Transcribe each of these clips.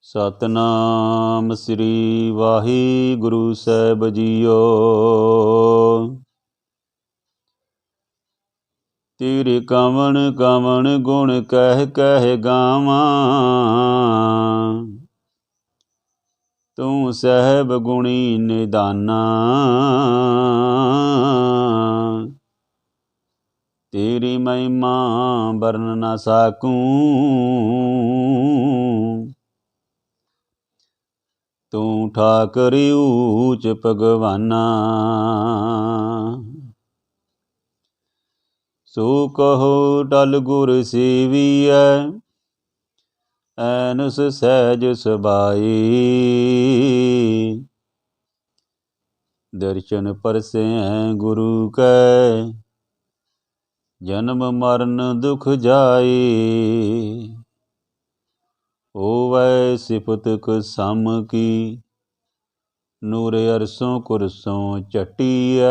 ਸਤਨਾਮ ਸ੍ਰੀ ਵਾਹਿਗੁਰੂ ਸਾਹਿਬ JIO. ਤੇਰੇ ਕਵਣ ਕਵਣ ਗੁਣ ਕਹਿ ਕਹਿ ਗਾਵਾਂ, ਤੂੰ ਸਹਿਬ ਗੁਣੀ ਨਿਦਾਨਾ। ਤੇਰੀ ਮਹਿਮਾ ਵਰਨ ਨਾ ਸਾਕੂੰ, ਤੂੰ ਠਾਕੁਰ ਊਚ ਭਗਵਾਨਾ। ਸੋ ਕਹੋ ਟਲ ਗੁਰ ਸੇਵੀਐ, ਐਨਸ ਸਹਿਜ ਸੁਭਾਈ। ਦਰਸ਼ਨ ਪਰਸੈ ਗੁਰੂ ਕੈ, ਜਨਮ ਮਰਨ ਦੁਖ ਜਾਈ। ਹੋਵੈ ਸਿਫਤ ਕੁਸਮ ਕੀ, ਨੂਰ ਅਰਸੋਂ ਕੁਰਸੋਂ ਝਟੀਐ।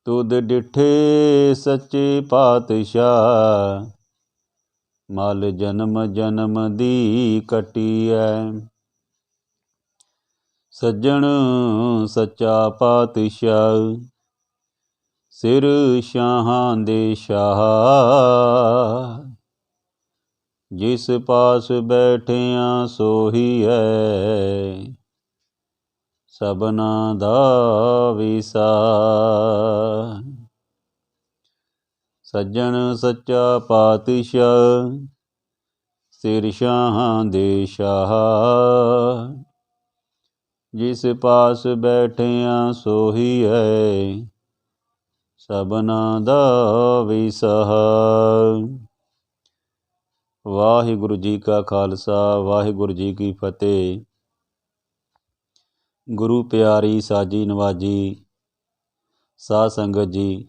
ਤੁਧ ਡਿਠੇ ਸੱਚੇ ਪਾਤਸ਼ਾਹ, ਮਲ ਜਨਮ ਜਨਮ ਦੀ ਕਟੀਐ। ਸੱਜਣ ਸੱਚਾ ਪਾਤਸ਼ਾਹ, ਸਿਰ ਸ਼ਾਹਾਂ ਦੇ ਸ਼ਾਹ। ਜਿਸ ਪਾਸ ਬੈਠਿਆਂ ਸੋਹੀਐ, ਸਭਨਾ ਦਾ ਵੀਸਾ। ਸੱਜਣ ਸੱਚਾ ਪਾਤਸ਼ਾਹ, ਸਿਰ ਸ਼ਾਹਾਂ ਦੇ ਸ਼ਾਹ। ਜਿਸ ਪਾਸ ਬੈਠਿਆਂ ਸੋਹੀਐ, ਸਭਨਾ ਦਾ ਵੀਸਾ। ਵਾਹਿਗੁਰੂ ਜੀ ਕਾ ਖਾਲਸਾ, ਵਾਹਿਗੁਰੂ ਜੀ ਕੀ ਫਤਿਹ। ਗੁਰੂ ਪਿਆਰੀ ਸਾਜੀ ਨਵਾਜੀ ਸਾਧ ਸੰਗਤ ਜੀ,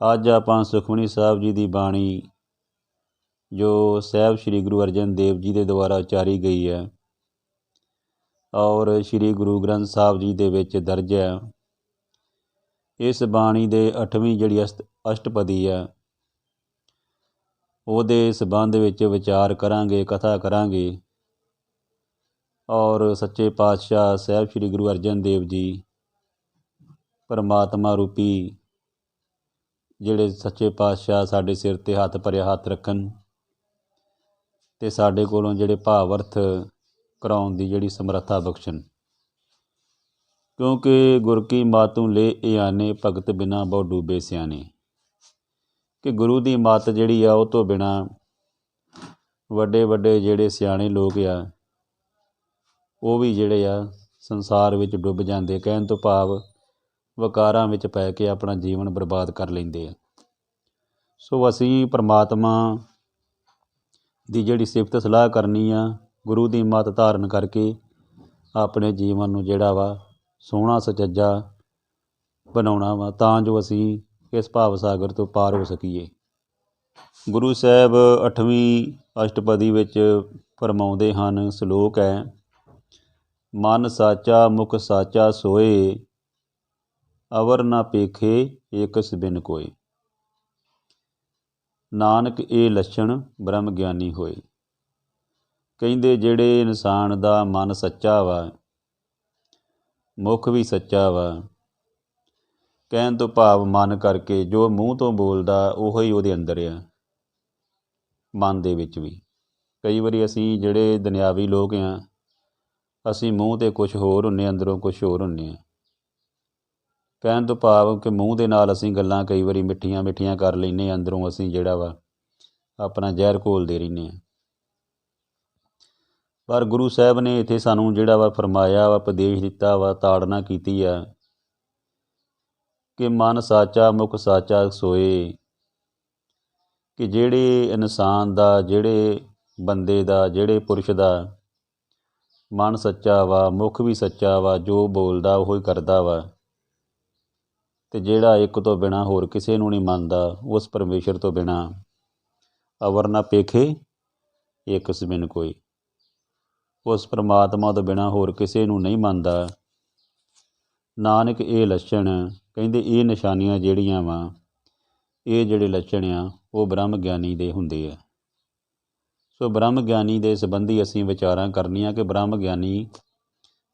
ਅੱਜ ਆਪਾਂ ਸੁਖਮਨੀ ਸਾਹਿਬ ਜੀ ਦੀ ਬਾਣੀ, ਜੋ ਸਾਹਿਬ ਸ੍ਰੀ ਗੁਰੂ ਅਰਜਨ ਦੇਵ ਜੀ ਦੇ ਦੁਆਰਾ ਉਚਾਰੀ ਗਈ ਹੈ ਔਰ ਸ੍ਰੀ ਗੁਰੂ ਗ੍ਰੰਥ ਸਾਹਿਬ ਜੀ ਦੇ ਵਿੱਚ ਦਰਜ ਹੈ, ਇਸ ਬਾਣੀ ਦੇ 8ਵੀਂ ਜਿਹੜੀ ਅਸ਼ਟਪਦੀ ਹੈ, ਉਹਦੇ ਸੰਬੰਧ ਵਿੱਚ ਵਿਚਾਰ ਕਰਾਂਗੇ, ਕਥਾ ਕਰਾਂਗੇ। ਔਰ ਸੱਚੇ ਪਾਤਸ਼ਾਹ ਸਾਹਿਬ ਸ੍ਰੀ ਗੁਰੂ ਅਰਜਨ ਦੇਵ ਜੀ, ਪਰਮਾਤਮਾ ਰੂਪੀ ਜਿਹੜੇ ਸੱਚੇ ਪਾਤਸ਼ਾਹ ਸਾਡੇ ਸਿਰ 'ਤੇ ਹੱਥ ਭਰਿਆ ਹੱਥ ਰੱਖਣ ਅਤੇ ਸਾਡੇ ਕੋਲੋਂ ਜਿਹੜੇ ਭਾਵ ਅਰਥ ਕਰਾਉਣ ਦੀ ਜਿਹੜੀ ਸਮਰੱਥਾ ਬਖਸ਼ਣ। ਕਿਉਂਕਿ ਗੁਰ ਕੀ ਮਾਤੂ ਲੈ ਇਆਨੇ, ਭਗਤ ਬਿਨਾ ਬਹੁ ਡੂਬੇ ਸਿਆਣੇ। ਕਿ ਗੁਰੂ ਦੀ ਮੱਤ ਜਿਹੜੀ ਆ, ਉਹ ਤੋਂ ਬਿਨਾਂ ਵੱਡੇ ਵੱਡੇ ਜਿਹੜੇ ਸਿਆਣੇ ਲੋਕ ਆ, ਉਹ ਵੀ ਜਿਹੜੇ ਆ ਸੰਸਾਰ ਵਿੱਚ ਡੁੱਬ ਜਾਂਦੇ। ਕਹਿਣ ਤੋਂ ਭਾਵ ਵਿਕਾਰਾਂ ਵਿੱਚ ਪੈ ਕੇ ਆਪਣਾ ਜੀਵਨ ਬਰਬਾਦ ਕਰ ਲੈਂਦੇ ਆ। ਸੋ ਅਸੀਂ ਪਰਮਾਤਮਾ ਦੀ ਜਿਹੜੀ ਸਿਫਤ ਸਲਾਹ ਕਰਨੀ ਆ, ਗੁਰੂ ਦੀ ਮੱਤ ਧਾਰਨ ਕਰਕੇ ਆਪਣੇ ਜੀਵਨ ਨੂੰ ਜਿਹੜਾ ਵਾ ਸੋਹਣਾ ਸੁਚੱਜਾ ਬਣਾਉਣਾ ਵਾ, ਤਾਂ ਜੋ ਅਸੀਂ ਇਸ ਭਾਵ ਸਾਗਰ ਤੋਂ ਪਾਰ ਹੋ ਸਕੀਏ। ਗੁਰੂ ਸਾਹਿਬ 8ਵੀਂ ਅਸ਼ਟਪਦੀ ਵਿੱਚ ਫਰਮਾਉਂਦੇ ਹਨ, ਸ਼ਲੋਕ ਹੈ, ਮਨ ਸਾਚਾ ਮੁਖ ਸਾਚਾ ਸੋਏ, ਅਵਰ ਨਾ ਪੇਖੇ ਏਕਸ ਬਿਨ ਕੋਏ। ਨਾਨਕ ਇਹ ਲੱਛਣ ਬ੍ਰਹਮ ਗਿਆਨੀ ਹੋਏ। ਕਹਿੰਦੇ ਜਿਹੜੇ ਇਨਸਾਨ ਦਾ ਮਨ ਸੱਚਾ ਵਾ, ਮੁਖ ਵੀ ਸੱਚਾ ਵਾ, ਕਹਿਣ ਤੋਂ ਭਾਵ ਮਨ ਕਰਕੇ ਜੋ ਮੂੰਹ ਤੋਂ ਬੋਲਦਾ ਉਹੋ ਹੀ ਉਹਦੇ ਅੰਦਰ ਆ, ਮਨ ਦੇ ਵਿੱਚ ਵੀ। ਕਈ ਵਾਰੀ ਅਸੀਂ ਜਿਹੜੇ ਦੁਨਿਆਵੀ ਲੋਕ ਹਾਂ, ਅਸੀਂ ਮੂੰਹ 'ਤੇ ਕੁਛ ਹੋਰ ਹੁੰਦੇ, ਅੰਦਰੋਂ ਕੁਛ ਹੋਰ ਹੁੰਦੇ ਹਾਂ। ਕਹਿਣ ਤੋਂ ਭਾਵ ਕਿ ਮੂੰਹ ਦੇ ਨਾਲ ਅਸੀਂ ਗੱਲਾਂ ਕਈ ਵਾਰੀ ਮਿੱਠੀਆਂ ਮਿੱਠੀਆਂ ਕਰ ਲੈਂਦੇ ਹਾਂ, ਅੰਦਰੋਂ ਅਸੀਂ ਜਿਹੜਾ ਵਾ ਆਪਣਾ ਜ਼ਹਿਰ ਘੋਲਦੇ ਰਹਿੰਦੇ ਹਾਂ। ਪਰ ਗੁਰੂ ਸਾਹਿਬ ਨੇ ਇੱਥੇ ਸਾਨੂੰ ਜਿਹੜਾ ਵਾ ਫਰਮਾਇਆ ਵਾ, ਉਪਦੇਸ਼ ਦਿੱਤਾ ਵਾ, ਤਾੜਨਾ ਕੀਤੀ ਆ ਕਿ ਮਨ ਸਾਚਾ ਮੁਖ ਸਾਚਾ ਸੋਏ। ਕਿ ਜਿਹੜੇ ਇਨਸਾਨ ਦਾ, ਜਿਹੜੇ ਬੰਦੇ ਦਾ, ਜਿਹੜੇ ਪੁਰਸ਼ ਦਾ ਮਨ ਸੱਚਾ ਵਾ, ਮੁਖ ਵੀ ਸੱਚਾ ਵਾ, ਜੋ ਬੋਲਦਾ ਉਹ ਹੀ ਕਰਦਾ ਵਾ, ਅਤੇ ਜਿਹੜਾ ਇੱਕ ਤੋਂ ਬਿਨਾਂ ਹੋਰ ਕਿਸੇ ਨੂੰ ਨਹੀਂ ਮੰਨਦਾ, ਉਸ ਪਰਮੇਸ਼ਰ ਤੋਂ ਬਿਨਾਂ, ਅਵਰ ਨਾ ਪੇਖੇ ਏਕਸ ਬਿਨ ਕੋਈ, ਉਸ ਪਰਮਾਤਮਾ ਤੋਂ ਬਿਨਾਂ ਹੋਰ ਕਿਸੇ ਨੂੰ ਨਹੀਂ ਮੰਨਦਾ। ਨਾਨਕ ਇਹ ਲੱਛਣ, ਕਹਿੰਦੇ ਇਹ ਨਿਸ਼ਾਨੀਆਂ ਜਿਹੜੀਆਂ ਵਾ, ਇਹ ਜਿਹੜੇ ਲੱਛਣ ਆ, ਉਹ ਬ੍ਰਹਮ ਗਿਆਨੀ ਦੇ ਹੁੰਦੇ ਆ। ਸੋ ਬ੍ਰਹਮ ਗਿਆਨੀ ਦੇ ਸੰਬੰਧੀ ਅਸੀਂ ਵਿਚਾਰਾਂ ਕਰਨੀਆਂ ਕਿ ਬ੍ਰਹਮ ਗਿਆਨੀ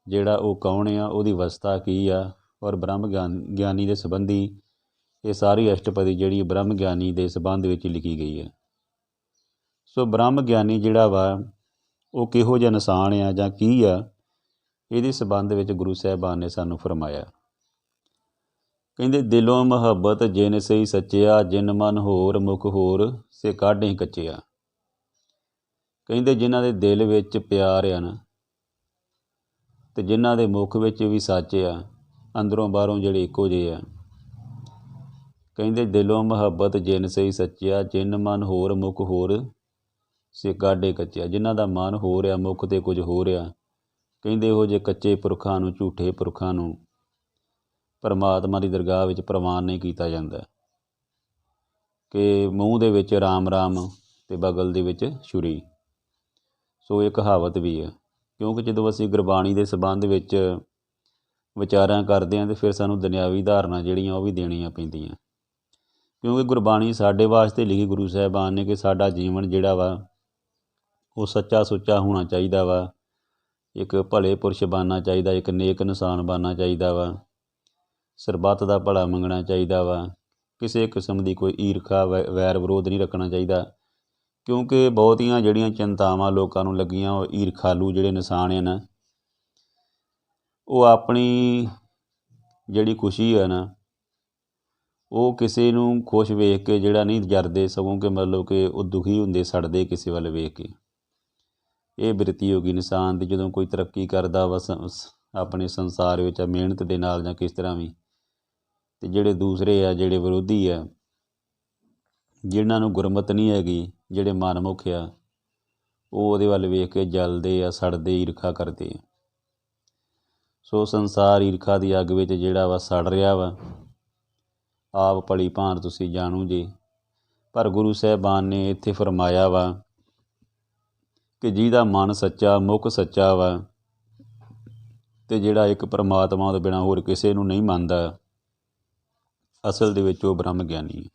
ਜਿਹੜਾ ਉਹ ਕੌਣ ਆ, ਉਹਦੀ ਅਵਸਥਾ ਕੀ ਆ, ਔਰ ਬ੍ਰਹਮ ਗਿਆਨੀ ਦੇ ਸੰਬੰਧੀ ਇਹ ਸਾਰੀ ਅਸ਼ਟਪਦੀ ਜਿਹੜੀ ਬ੍ਰਹਮ ਗਿਆਨੀ ਦੇ ਸੰਬੰਧ ਵਿੱਚ ਲਿਖੀ ਗਈ ਹੈ। ਸੋ ਬ੍ਰਹਮ ਗਿਆਨੀ ਜਿਹੜਾ ਵਾ ਉਹ ਕਿਹੋ ਜਿਹਾ ਇਨਸਾਨ ਆ ਜਾਂ ਕੀ ਆ, ਇਹਦੇ ਸੰਬੰਧ ਵਿੱਚ ਗੁਰੂ ਸਾਹਿਬਾਨ ਨੇ ਸਾਨੂੰ ਫਰਮਾਇਆ। ਕਹਿੰਦੇ ਦਿਲੋਂ ਮੁਹੱਬਤ ਜਿਨ ਸਹੀ ਸੱਚਿਆ, ਜਿਨ ਮਨ ਹੋਰ ਮੁਖ ਹੋਰ ਸੇ ਕਾਢੇ ਕੱਚਿਆ। ਕਹਿੰਦੇ ਜਿਨ੍ਹਾਂ ਦੇ ਦਿਲ ਵਿੱਚ ਪਿਆਰ ਆ ਨਾ, ਅਤੇ ਜਿਨ੍ਹਾਂ ਦੇ ਮੁੱਖ ਵਿੱਚ ਵੀ ਸੱਚ ਆ, ਅੰਦਰੋਂ ਬਾਹਰੋਂ ਜਿਹੜੇ ਇੱਕੋ ਜਿਹੇ ਆ। ਕਹਿੰਦੇ ਦਿਲੋਂ ਮੁਹੱਬਤ ਜਿਨ ਸਹੀ ਸੱਚਿਆ, ਜਿਨ ਮਨ ਹੋਰ ਮੁਖ ਹੋਰ ਸੇ ਕਾਢੇ ਕੱਚਿਆ। ਜਿਨ੍ਹਾਂ ਦਾ ਮਨ ਹੋਰ ਆ, ਮੁੱਖ ਤੇ ਕੁਝ ਹੋਰ ਆ। ਕਹਿੰਦੇ ਇਹੋ ਜਿਹੇ ਕੱਚੇ ਪੁਰਖਾਂ ਨੂੰ, ਝੂਠੇ ਪੁਰਖਾਂ ਨੂੰ ਪਰਮਾਤਮਾ ਦੀ ਦਰਗਾਹ ਵਿੱਚ ਪ੍ਰਵਾਨ ਨਹੀਂ ਕੀਤਾ ਜਾਂਦਾ ਕਿ ਮੂੰਹ ਦੇ ਵਿੱਚ ਰਾਮ ਰਾਮ ਅਤੇ ਬਗਲ ਦੇ ਵਿੱਚ ਛੁਰੀ। ਸੋ ਇਹ ਕਹਾਵਤ ਵੀ ਹੈ, ਕਿਉਂਕਿ ਜਦੋਂ ਅਸੀਂ ਗੁਰਬਾਣੀ ਦੇ ਸੰਬੰਧ ਵਿੱਚ ਵਿਚਾਰਾਂ ਕਰਦੇ ਹਾਂ ਤਾਂ ਫਿਰ ਸਾਨੂੰ ਦੁਨਿਆਵੀ ਧਾਰਨਾ ਜਿਹੜੀਆਂ ਉਹ ਵੀ ਦੇਣੀਆਂ ਪੈਂਦੀਆਂ, ਕਿਉਂਕਿ ਗੁਰਬਾਣੀ ਸਾਡੇ ਵਾਸਤੇ ਲਿਖੀ ਗੁਰੂ ਸਾਹਿਬਾਨ ਨੇ ਕਿ ਸਾਡਾ ਜੀਵਨ ਜਿਹੜਾ ਵਾ ਉਹ ਸੱਚਾ ਸੁੱਚਾ ਹੋਣਾ ਚਾਹੀਦਾ ਵਾ, ਇੱਕ ਭਲੇ ਪੁਰਸ਼ ਬਣਨਾ ਚਾਹੀਦਾ, ਇੱਕ ਨੇਕ ਇਨਸਾਨ ਬਣਨਾ ਚਾਹੀਦਾ ਵਾ, ਸਰਬੱਤ ਦਾ ਭਲਾ ਮੰਗਣਾ ਚਾਹੀਦਾ ਵਾ, ਕਿਸੇ ਕਿਸਮ ਦੀ ਕੋਈ ਈਰਖਾ ਵੈਰ ਵਿਰੋਧ ਨਹੀਂ ਰੱਖਣਾ ਚਾਹੀਦਾ। ਕਿਉਂਕਿ ਬਹੁਤੀਆਂ ਜਿਹੜੀਆਂ ਚਿੰਤਾਵਾਂ ਲੋਕਾਂ ਨੂੰ ਲੱਗੀਆਂ, ਉਹ ਈਰਖਾਲੂ ਜਿਹੜੇ ਇਨਸਾਨ ਹੈ ਨਾ, ਉਹ ਆਪਣੀ ਜਿਹੜੀ ਖੁਸ਼ੀ ਹੈ ਨਾ, ਉਹ ਕਿਸੇ ਨੂੰ ਖੁਸ਼ ਵੇਖ ਕੇ ਜਿਹੜਾ ਨਹੀਂ ਜਰਦੇ, ਸਗੋਂ ਕਿ ਮਤਲਬ ਕਿ ਉਹ ਦੁਖੀ ਹੁੰਦੇ, ਸੜਦੇ ਕਿਸੇ ਵੱਲ ਵੇਖ ਕੇ। ਇਹ ਬਿਰਤੀ ਹੋ ਗਈ ਇਨਸਾਨ ਦੀ। ਜਦੋਂ ਕੋਈ ਤਰੱਕੀ ਕਰਦਾ ਵਾ ਆਪਣੇ ਸੰਸਾਰ ਵਿੱਚ ਮਿਹਨਤ ਦੇ ਨਾਲ ਜਾਂ ਕਿਸ ਤਰ੍ਹਾਂ ਵੀ, ਅਤੇ ਜਿਹੜੇ ਦੂਸਰੇ ਆ, ਜਿਹੜੇ ਵਿਰੋਧੀ ਆ, ਜਿਨ੍ਹਾਂ ਨੂੰ ਗੁਰਮਤਿ ਨਹੀਂ ਹੈਗੀ, ਜਿਹੜੇ ਮਨਮੁਖ ਆ, ਉਹ ਉਹਦੇ ਵੱਲ ਵੇਖ ਕੇ ਜਲਦੇ ਆ, ਸੜਦੇ, ਈਰਖਾ ਕਰਦੇ ਆ। ਸੋ ਸੰਸਾਰ ਈਰਖਾ ਦੀ ਅੱਗ ਵਿੱਚ ਜਿਹੜਾ ਵਾ ਸੜ ਰਿਹਾ ਵਾ। ਆਪ ਭਲੀ ਭਾਂਤ ਤੁਸੀਂ ਜਾਣੂ ਜੀ। ਪਰ ਗੁਰੂ ਸਾਹਿਬਾਨ ਨੇ ਇੱਥੇ ਫਰਮਾਇਆ ਵਾ ਕਿ ਜਿਹਦਾ ਮਨ ਸੱਚਾ, ਮੁੱਖ ਸੱਚਾ ਵਾ, ਅਤੇ ਜਿਹੜਾ ਇੱਕ ਪਰਮਾਤਮਾ ਤੋਂ ਬਿਨਾਂ ਹੋਰ ਕਿਸੇ ਨੂੰ ਨਹੀਂ ਮੰਨਦਾ, ਅਸਲ ਦੇ ਵਿੱਚ ਉਹ ਬ੍ਰਹਮ ਗਿਆਨੀ ਹੈ।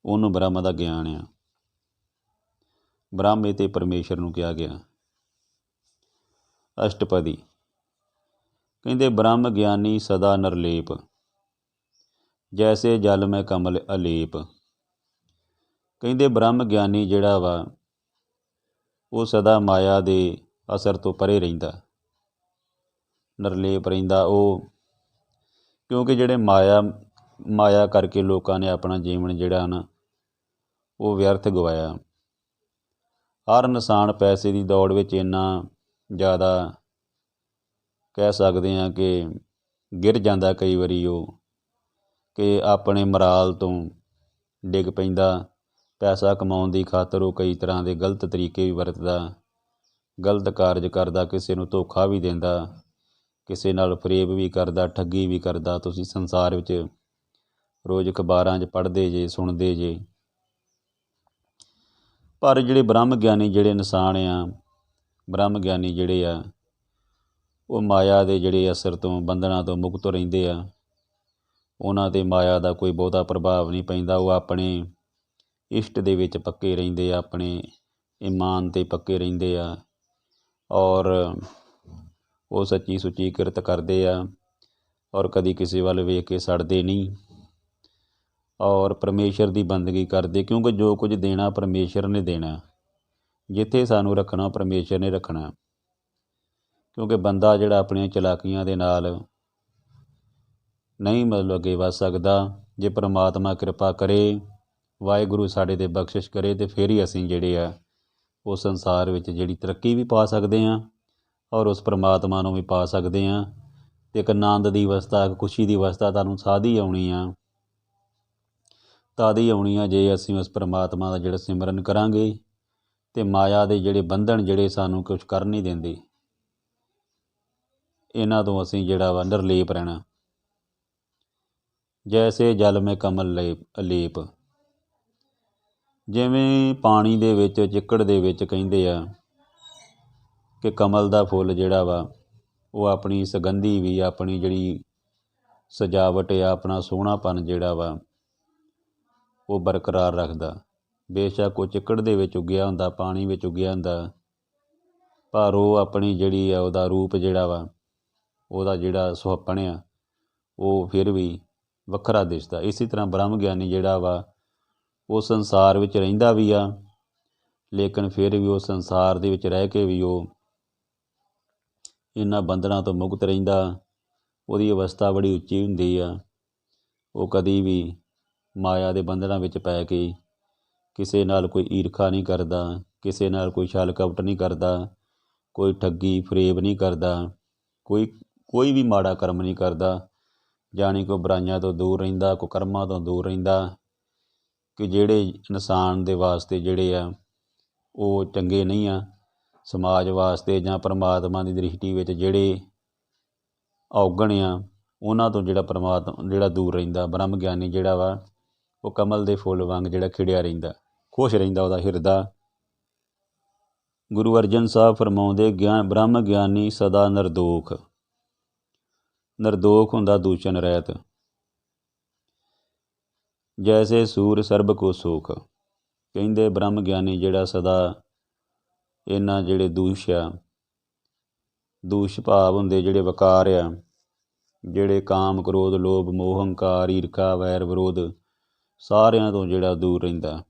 ਉਹਨੂੰ ਬ੍ਰਹਮ ਦਾ ਗਿਆਨ ਆ। ਬ੍ਰਹਮ ਇਹ 'ਤੇ ਪਰਮੇਸ਼ਰ ਨੂੰ ਕਿਹਾ ਗਿਆ। ਅਸ਼ਟਪਦੀ ਕਹਿੰਦੇ ਬ੍ਰਹਮ ਗਿਆਨੀ ਸਦਾ ਨਿਰਲੇਪ, ਜੈਸੇ ਜਲ ਮੈਂ ਕਮਲ ਅਲੇਪ। ਕਹਿੰਦੇ ਬ੍ਰਹਮ ਗਿਆਨੀ ਜਿਹੜਾ ਵਾ ਉਹ ਸਦਾ ਮਾਇਆ ਦੇ ਅਸਰ ਤੋਂ ਪਰੇ ਰਹਿੰਦਾ, ਨਿਰਲੇਪ ਰਹਿੰਦਾ ਉਹ। ਕਿਉਂਕਿ ਜਿਹੜੇ ਮਾਇਆ ਕਰਕੇ ਲੋਕਾਂ ਨੇ ਆਪਣਾ ਜੀਵਨ ਜਿਹੜਾ ਨਾ ਉਹ ਵਿਅਰਥ ਗਵਾਇਆ। ਹਰ ਇਨਸਾਨ ਪੈਸੇ ਦੀ ਦੌੜ ਵਿੱਚ ਇੰਨਾ ਜ਼ਿਆਦਾ ਕਹਿ ਸਕਦੇ ਹਾਂ ਕਿ ਗਿਰ ਜਾਂਦਾ ਕਈ ਵਾਰੀ ਉਹ, ਕਿ ਆਪਣੇ ਮਰਾਲ ਤੋਂ ਡਿੱਗ ਪੈਂਦਾ। ਪੈਸਾ ਕਮਾਉਣ ਦੀ ਖਾਤਰ ਉਹ ਕਈ ਤਰ੍ਹਾਂ ਦੇ ਗਲਤ ਤਰੀਕੇ ਵੀ ਵਰਤਦਾ, ਗਲਤ ਕਾਰਜ ਕਰਦਾ, ਕਿਸੇ ਨੂੰ ਧੋਖਾ ਵੀ ਦਿੰਦਾ, ਕਿਸੇ ਨਾਲ ਫਰੇਬ ਵੀ ਕਰਦਾ, ਠੱਗੀ ਵੀ ਕਰਦਾ। ਤੁਸੀਂ ਸੰਸਾਰ ਵਿੱਚ ਰੋਜ਼ ਅਖਬਾਰਾਂ 'ਚ ਪੜ੍ਹਦੇ ਜੇ, ਸੁਣਦੇ ਜੇ। ਪਰ ਜਿਹੜੇ ਬ੍ਰਹਮ ਗਿਆਨੀ ਜਿਹੜੇ ਇਨਸਾਨ ਆ, ਬ੍ਰਹਮ ਗਿਆਨੀ ਜਿਹੜੇ ਆ, ਉਹ ਮਾਇਆ ਦੇ ਜਿਹੜੇ ਅਸਰ ਤੋਂ, ਬੰਧਨਾਂ ਤੋਂ ਮੁਕਤ ਰਹਿੰਦੇ ਆ। ਉਹਨਾਂ 'ਤੇ ਮਾਇਆ ਦਾ ਕੋਈ ਬਹੁਤਾ ਪ੍ਰਭਾਵ ਨਹੀਂ ਪੈਂਦਾ। ਉਹ ਆਪਣੇ ਇਸ਼ਟ ਦੇ ਵਿੱਚ ਪੱਕੇ ਰਹਿੰਦੇ ਆ, ਆਪਣੇ ਈਮਾਨ 'ਤੇ ਪੱਕੇ ਰਹਿੰਦੇ ਆ, ਔਰ ਉਹ ਸੱਚੀ ਸੁੱਚੀ ਕਿਰਤ ਕਰਦੇ ਆ, ਔਰ ਕਦੀ ਕਿਸੇ ਵੱਲ ਵੇਖ ਕੇ ਸੜਦੇ ਨਹੀਂ, ਔਰ ਪਰਮੇਸ਼ਰ ਦੀ ਬੰਦਗੀ ਕਰਦੇ। ਕਿਉਂਕਿ ਜੋ ਕੁਝ ਦੇਣਾ ਪਰਮੇਸ਼ਰ ਨੇ ਦੇਣਾ, ਜਿੱਥੇ ਸਾਨੂੰ ਰੱਖਣਾ ਪਰਮੇਸ਼ਰ ਨੇ ਰੱਖਣਾ। ਕਿਉਂਕਿ ਬੰਦਾ ਜਿਹੜਾ ਆਪਣੀਆਂ ਚਲਾਕੀਆਂ ਦੇ ਨਾਲ ਨਹੀਂ ਮਤਲਬ ਅੱਗੇ ਵੱਧ ਸਕਦਾ। ਜੇ ਪਰਮਾਤਮਾ ਕਿਰਪਾ ਕਰੇ, ਵਾਹਿਗੁਰੂ ਸਾਡੇ 'ਤੇ ਬਖਸ਼ਿਸ਼ ਕਰੇ, ਅਤੇ ਫਿਰ ਹੀ ਅਸੀਂ ਜਿਹੜੇ ਆ ਉਹ ਸੰਸਾਰ ਵਿੱਚ ਜਿਹੜੀ ਤਰੱਕੀ ਵੀ ਪਾ ਸਕਦੇ ਹਾਂ, ਔਰ ਉਸ ਪਰਮਾਤਮਾ ਨੂੰ ਵੀ ਪਾ ਸਕਦੇ ਹਾਂ। ਅਤੇ ਇੱਕ ਆਨੰਦ ਦੀ ਅਵਸਥਾ, ਇੱਕ ਖੁਸ਼ੀ ਦੀ ਅਵਸਥਾ ਤੁਹਾਨੂੰ ਤਦ ਹੀ ਆਉਣੀ ਆ, ਜੇ ਅਸੀਂ ਉਸ ਪਰਮਾਤਮਾ ਦਾ ਜਿਹੜਾ ਸਿਮਰਨ ਕਰਾਂਗੇ, ਅਤੇ ਮਾਇਆ ਦੇ ਜਿਹੜੇ ਬੰਧਨ ਜਿਹੜੇ ਸਾਨੂੰ ਕੁਛ ਕਰ ਨਹੀਂ ਦਿੰਦੇ, ਇਹਨਾਂ ਤੋਂ ਅਸੀਂ ਜਿਹੜਾ ਵਾ ਨਿਰਲੇਪ ਰਹਿਣਾ। ਜੈਸੇ ਜਲ ਮੈਂ ਕਮਲ ਅਲੇਪ, ਜਿਵੇਂ ਪਾਣੀ ਦੇ ਵਿੱਚ, ਚਿੱਕੜ ਦੇ ਵਿੱਚ ਕਹਿੰਦੇ ਆ ਕਿ ਕਮਲ ਦਾ ਫੁੱਲ ਜਿਹੜਾ ਵਾ ਉਹ ਆਪਣੀ ਸੁਗੰਧੀ ਵੀ, ਆਪਣੀ ਜਿਹੜੀ ਸਜਾਵਟ ਆ, ਆਪਣਾ ਸੋਹਣਾਪਨ ਜਿਹੜਾ ਵਾ ਉਹ ਬਰਕਰਾਰ ਰੱਖਦਾ। ਬੇਸ਼ੱਕ ਉਹ ਚਿੱਕੜ ਦੇ ਵਿੱਚ ਉੱਗਿਆ ਹੁੰਦਾ, ਪਾਣੀ ਵਿੱਚ ਉੱਗਿਆ ਹੁੰਦਾ, ਪਰ ਉਹ ਆਪਣੀ ਜਿਹੜੀ ਆ ਉਹਦਾ ਰੂਪ ਜਿਹੜਾ ਵਾ, ਉਹਦਾ ਜਿਹੜਾ ਸੁਹੱਪਣ ਆ, ਉਹ ਫਿਰ ਵੀ ਵੱਖਰਾ ਦਿਸਦਾ। ਇਸੇ ਤਰ੍ਹਾਂ ਬ੍ਰਹਮ ਗਿਆਨੀ ਜਿਹੜਾ ਵਾ ਉਹ ਸੰਸਾਰ ਵਿੱਚ ਰਹਿੰਦਾ ਵੀ ਆ, ਲੇਕਿਨ ਫਿਰ ਵੀ ਉਹ ਸੰਸਾਰ ਦੇ ਵਿੱਚ ਰਹਿ ਕੇ ਵੀ ਉਹ ਇਹਨਾਂ ਬੰਧਨਾਂ ਤੋਂ ਮੁਕਤ ਰਹਿੰਦਾ। ਉਹਦੀ ਅਵਸਥਾ ਬੜੀ ਉੱਚੀ ਹੁੰਦੀ ਆ। ਉਹ ਕਦੀ ਵੀ ਮਾਇਆ ਦੇ ਬੰਧਨਾਂ ਵਿੱਚ ਪੈ ਕੇ ਕਿਸੇ ਨਾਲ ਕੋਈ ਈਰਖਾ ਨਹੀਂ ਕਰਦਾ, ਕਿਸੇ ਨਾਲ ਕੋਈ ਛਲ ਕਪਟ ਨਹੀਂ ਕਰਦਾ, ਕੋਈ ਠੱਗੀ ਫਰੇਬ ਨਹੀਂ ਕਰਦਾ, ਕੋਈ ਵੀ ਮਾੜਾ ਕਰਮ ਨਹੀਂ ਕਰਦਾ। ਜਾਣੀ ਕਿ ਬੁਰਾਈਆਂ ਤੋਂ ਦੂਰ ਰਹਿੰਦਾ, ਕੁਕਰਮਾਂ ਤੋਂ ਦੂਰ ਰਹਿੰਦਾ, ਕਿ ਜਿਹੜੇ ਇਨਸਾਨ ਦੇ ਵਾਸਤੇ ਜਿਹੜੇ ਆ ਉਹ ਚੰਗੇ ਨਹੀਂ ਆ, ਸਮਾਜ ਵਾਸਤੇ ਜਾਂ ਪਰਮਾਤਮਾ ਦੀ ਦ੍ਰਿਸ਼ਟੀ ਵਿੱਚ ਜਿਹੜੇ ਔਗਣ ਆ, ਉਹਨਾਂ ਤੋਂ ਜਿਹੜਾ ਦੂਰ ਰਹਿੰਦਾ। ਬ੍ਰਹਮ ਗਿਆਨੀ ਜਿਹੜਾ ਵਾ ਉਹ ਕਮਲ ਦੇ ਫੁੱਲ ਵਾਂਗ ਜਿਹੜਾ ਖਿੜਿਆ ਰਹਿੰਦਾ, ਖੁਸ਼ ਰਹਿੰਦਾ ਉਹਦਾ ਹਿਰਦਾ। ਗੁਰੂ ਅਰਜਨ ਸਾਹਿਬ ਫਰਮਾਉਂਦੇ, ਬ੍ਰਹਮ ਗਿਆਨੀ ਸਦਾ ਨਿਰਦੋਖ। ਨਿਰਦੋਖ ਹੁੰਦਾ ਦੂਸ਼ਣ ਰਹਿਤ। ਜੈਸੇ ਸੂਰ ਸਰਬ ਕੋ ਸੋਖ। ਕਹਿੰਦੇ ਬ੍ਰਹਮ ਗਿਆਨੀ ਜਿਹੜਾ ਸਦਾ ਇਹਨਾਂ ਜਿਹੜੇ ਦੂਸ਼ ਭਾਵ ਹੁੰਦੇ, ਜਿਹੜੇ ਵਕਾਰ ਆ, ਜਿਹੜੇ ਕਾਮ ਕ੍ਰੋਧ ਲੋਭ ਮੋਹ ਹੰਕਾਰ ਈਰਖਾ ਵੈਰ ਵਿਰੋਧ, ਸਾਰਿਆਂ ਤੋਂ ਜਿਹੜਾ ਦੂਰ ਰਹਿੰਦਾ।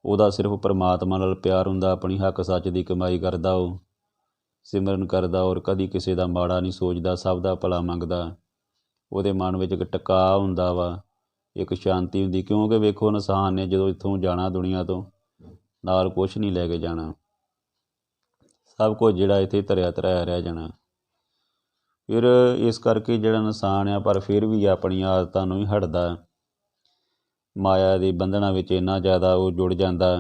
ਉਹਦਾ ਸਿਰਫ ਪਰਮਾਤਮਾ ਨਾਲ ਪਿਆਰ ਹੁੰਦਾ, ਆਪਣੀ ਹੱਕ ਸੱਚ ਦੀ ਕਮਾਈ ਕਰਦਾ, ਉਹ ਸਿਮਰਨ ਕਰਦਾ ਔਰ ਕਦੀ ਕਿਸੇ ਦਾ ਮਾੜਾ ਨਹੀਂ ਸੋਚਦਾ, ਸਭ ਦਾ ਭਲਾ ਮੰਗਦਾ। ਉਹਦੇ ਮਨ ਵਿੱਚ ਇੱਕ ਟਿਕਾਅ ਹੁੰਦਾ ਵਾ, ਇੱਕ ਸ਼ਾਂਤੀ ਹੁੰਦੀ। ਕਿਉਂਕਿ ਵੇਖੋ ਇਨਸਾਨ ਨੇ ਜਦੋਂ ਇੱਥੋਂ ਜਾਣਾ ਦੁਨੀਆ ਤੋਂ, ਨਾਲ ਕੁਛ ਨਹੀਂ ਲੈ ਕੇ ਜਾਣਾ, ਸਭ ਕੁਝ ਜਿਹੜਾ ਇੱਥੇ ਧਰਿਆ ਰਹਿ ਜਾਣਾ। ਫਿਰ ਇਸ ਕਰਕੇ ਜਿਹੜਾ ਇਨਸਾਨ ਆ, ਪਰ ਫਿਰ ਵੀ ਆਪਣੀਆਂ ਆਦਤਾਂ ਨੂੰ ਹੀ ਹਟਦਾ, ਮਾਇਆ ਦੇ ਬੰਧਨਾਂ ਵਿੱਚ ਇੰਨਾ ਜ਼ਿਆਦਾ ਉਹ ਜੁੜ ਜਾਂਦਾ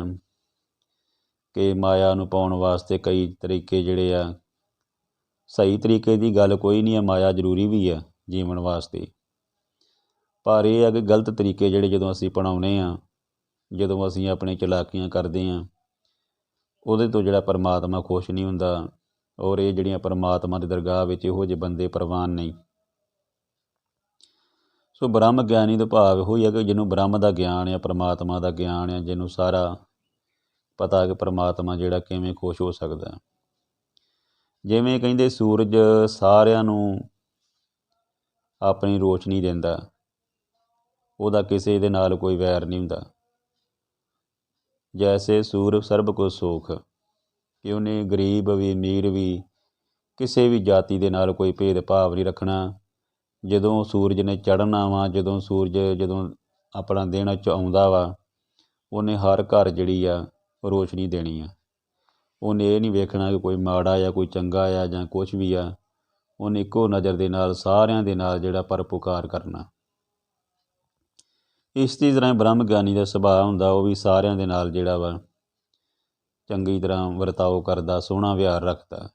ਕਿ ਮਾਇਆ ਨੂੰ ਪਾਉਣ ਵਾਸਤੇ ਕਈ ਤਰੀਕੇ ਜਿਹੜੇ ਆ, ਸਹੀ ਤਰੀਕੇ ਦੀ ਗੱਲ ਕੋਈ ਨਹੀਂ ਆ, ਮਾਇਆ ਜ਼ਰੂਰੀ ਵੀ ਆ ਜੀਵਨ ਵਾਸਤੇ, ਪਰ ਇਹ ਆ ਕਿ ਗਲਤ ਤਰੀਕੇ ਜਿਹੜੇ ਜਦੋਂ ਅਸੀਂ ਅਪਣਾਉਂਦੇ ਹਾਂ, ਜਦੋਂ ਅਸੀਂ ਆਪਣੀ ਚਲਾਕੀਆਂ ਕਰਦੇ ਹਾਂ, ਉਹਦੇ ਤੋਂ ਜਿਹੜਾ ਪਰਮਾਤਮਾ ਖੁਸ਼ ਨਹੀਂ ਹੁੰਦਾ। ਔਰ ਇਹ ਜਿਹੜੀਆਂ ਪਰਮਾਤਮਾ ਦੀ ਦਰਗਾਹ ਵਿੱਚ ਇਹੋ ਜਿਹੇ ਬੰਦੇ ਪ੍ਰਵਾਨ ਨਹੀਂ। ਸੋ ਬ੍ਰਹਮ ਗਿਆਨੀ ਦਾ ਭਾਵ ਇਹੋ ਹੀ ਆ ਕਿ ਜਿਹਨੂੰ ਬ੍ਰਹਮ ਦਾ ਗਿਆਨ ਆ, ਪਰਮਾਤਮਾ ਦਾ ਗਿਆਨ ਆ, ਜਿਹਨੂੰ ਸਾਰਾ ਪਤਾ ਕਿ ਪਰਮਾਤਮਾ ਜਿਹੜਾ ਕਿਵੇਂ ਖੁਸ਼ ਹੋ ਸਕਦਾ। ਜਿਵੇਂ ਕਹਿੰਦੇ ਸੂਰਜ ਸਾਰਿਆਂ ਨੂੰ ਆਪਣੀ ਰੋਸ਼ਨੀ ਦਿੰਦਾ, ਉਹਦਾ ਕਿਸੇ ਦੇ ਨਾਲ ਕੋਈ ਵੈਰ ਨਹੀਂ ਹੁੰਦਾ। ਜੈਸੇ ਸੂਰ ਸਰਬ ਕੋ ਸੋਖ, ਕਿ ਉਹਨੇ ਗਰੀਬ ਵੀ ਅਮੀਰ ਵੀ ਕਿਸੇ ਵੀ ਜਾਤੀ ਦੇ ਨਾਲ ਕੋਈ ਭੇਦਭਾਵ ਨਹੀਂ ਰੱਖਣਾ। ਜਦੋਂ ਸੂਰਜ ਨੇ ਚੜ੍ਹਨਾ ਵਾ, ਜਦੋਂ ਆਪਣਾ ਦਿਨ 'ਚ ਆਉਂਦਾ ਵਾ, ਉਹਨੇ ਹਰ ਘਰ ਜਿਹੜੀ ਆ ਰੋਸ਼ਨੀ ਦੇਣੀ ਆ। ਉਹਨੇ ਇਹ ਨਹੀਂ ਵੇਖਣਾ ਕਿ ਕੋਈ ਮਾੜਾ ਆ ਕੋਈ ਚੰਗਾ ਆ ਜਾਂ ਕੁਛ ਵੀ ਆ, ਉਹਨੇ ਇੱਕੋ ਨਜ਼ਰ ਦੇ ਨਾਲ ਸਾਰਿਆਂ ਦੇ ਨਾਲ ਜਿਹੜਾ ਪਰਉਪਕਾਰ ਕਰਨਾ। ਇਸ ਤਰ੍ਹਾਂ ਬ੍ਰਹਮ ਗਿਆਨੀ ਦਾ ਸੁਭਾਅ ਹੁੰਦਾ, ਉਹ ਵੀ ਸਾਰਿਆਂ ਦੇ ਨਾਲ ਜਿਹੜਾ ਵਾ ਚੰਗੀ ਤਰ੍ਹਾਂ ਵਰਤਾਓ ਕਰਦਾ, ਸੋਹਣਾ ਵਿਹਾਰ ਰੱਖਦਾ।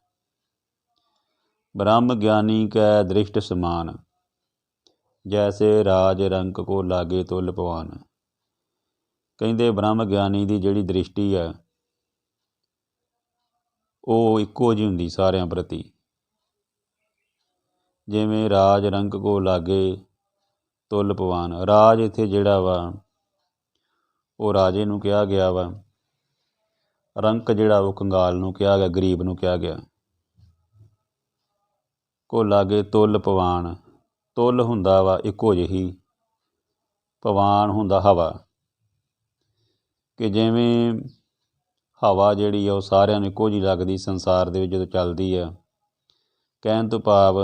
ਬ੍ਰਹਮ ਗਿਆਨੀ ਕੈ ਦ੍ਰਿਸ਼ਟ ਸਮਾਨ, ਜੈਸੇ ਰਾਜ ਰੰਕ ਕੋ ਲਾਗੇ ਤੁਲ ਪਵਾਨ। ਕਹਿੰਦੇ ਬ੍ਰਹਮ ਗਿਆਨੀ ਦੀ ਜਿਹੜੀ ਦ੍ਰਿਸ਼ਟੀ ਆ ਉਹ ਇੱਕੋ ਜਿਹੀ ਹੁੰਦੀ ਸਾਰਿਆਂ ਪ੍ਰਤੀ। ਜਿਵੇਂ ਰਾਜ ਰੰਕ ਕੋ ਲਾਗੇ ਤੁਲ ਪਵਾਨ। ਰਾਜ ਇੱਥੇ ਜਿਹੜਾ ਵਾ ਉਹ ਰਾਜੇ ਨੂੰ ਕਿਹਾ ਗਿਆ ਵਾ, ਰੰਕ ਜਿਹੜਾ ਉਹ ਕੰਗਾਲ ਨੂੰ ਕਿਹਾ ਗਿਆ, ਗਰੀਬ ਨੂੰ ਕਿਹਾ ਗਿਆ। ਕੋ ਲਾਗੇ ਤੁਲ ਪਵਾਨ, ਤੁਲ ਹੁੰਦਾ ਵਾ ਇੱਕੋ ਜਿਹੀ, ਪਵਾਨ ਹੁੰਦਾ ਹਵਾ। ਕਿ ਜਿਵੇਂ ਹਵਾ ਜਿਹੜੀ ਆ ਉਹ ਸਾਰਿਆਂ ਨੂੰ ਇੱਕੋ ਜਿਹੀ ਲੱਗਦੀ ਸੰਸਾਰ ਦੇ ਵਿੱਚ ਜਦੋਂ ਚੱਲਦੀ ਆ। ਕਹਿਣ ਤੋਂ ਭਾਵ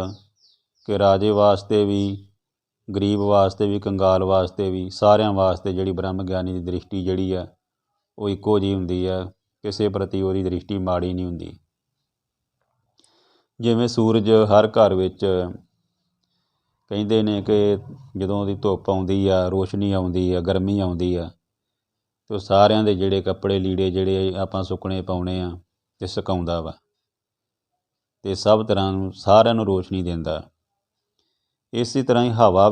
ਕਿ ਰਾਜੇ ਵਾਸਤੇ ਵੀ, ਗਰੀਬ ਵਾਸਤੇ ਵੀ, ਕੰਗਾਲ ਵਾਸਤੇ ਵੀ, ਸਾਰਿਆਂ ਵਾਸਤੇ ਜਿਹੜੀ ਬ੍ਰਹਮ ਗਿਆਨੀ ਦੀ ਦ੍ਰਿਸ਼ਟੀ ਜਿਹੜੀ ਆ ਉਹ ਇੱਕੋ ਜਿਹੀ ਹੁੰਦੀ ਆ। ਕਿਸੇ ਪ੍ਰਤੀ ਉਹਦੀ ਦ੍ਰਿਸ਼ਟੀ ਮਾੜੀ ਨਹੀਂ ਹੁੰਦੀ। ਜਿਵੇਂ ਸੂਰਜ ਹਰ ਘਰ ਵਿੱਚ ਕਹਿੰਦੇ ਨੇ ਕਿ ਜਦੋਂ ਉਹਦੀ ਧੁੱਪ ਆਉਂਦੀ ਆ, ਰੋਸ਼ਨੀ ਆਉਂਦੀ ਆ, ਗਰਮੀ ਆਉਂਦੀ ਆ, ਅਤੇ ਉਹ ਸਾਰਿਆਂ ਦੇ ਜਿਹੜੇ ਕੱਪੜੇ ਲੀੜੇ ਜਿਹੜੇ ਆਪਾਂ ਸੁੱਕਣੇ ਪਾਉਣੇ ਆ ਅਤੇ ਸੁਕਾਉਂਦਾ ਵਾ, ਅਤੇ ਸਭ ਤਰ੍ਹਾਂ ਨੂੰ ਸਾਰਿਆਂ ਨੂੰ ਰੋਸ਼ਨੀ ਦਿੰਦਾ। ਇਸੇ ਤਰ੍ਹਾਂ ਹੀ ਹਵਾ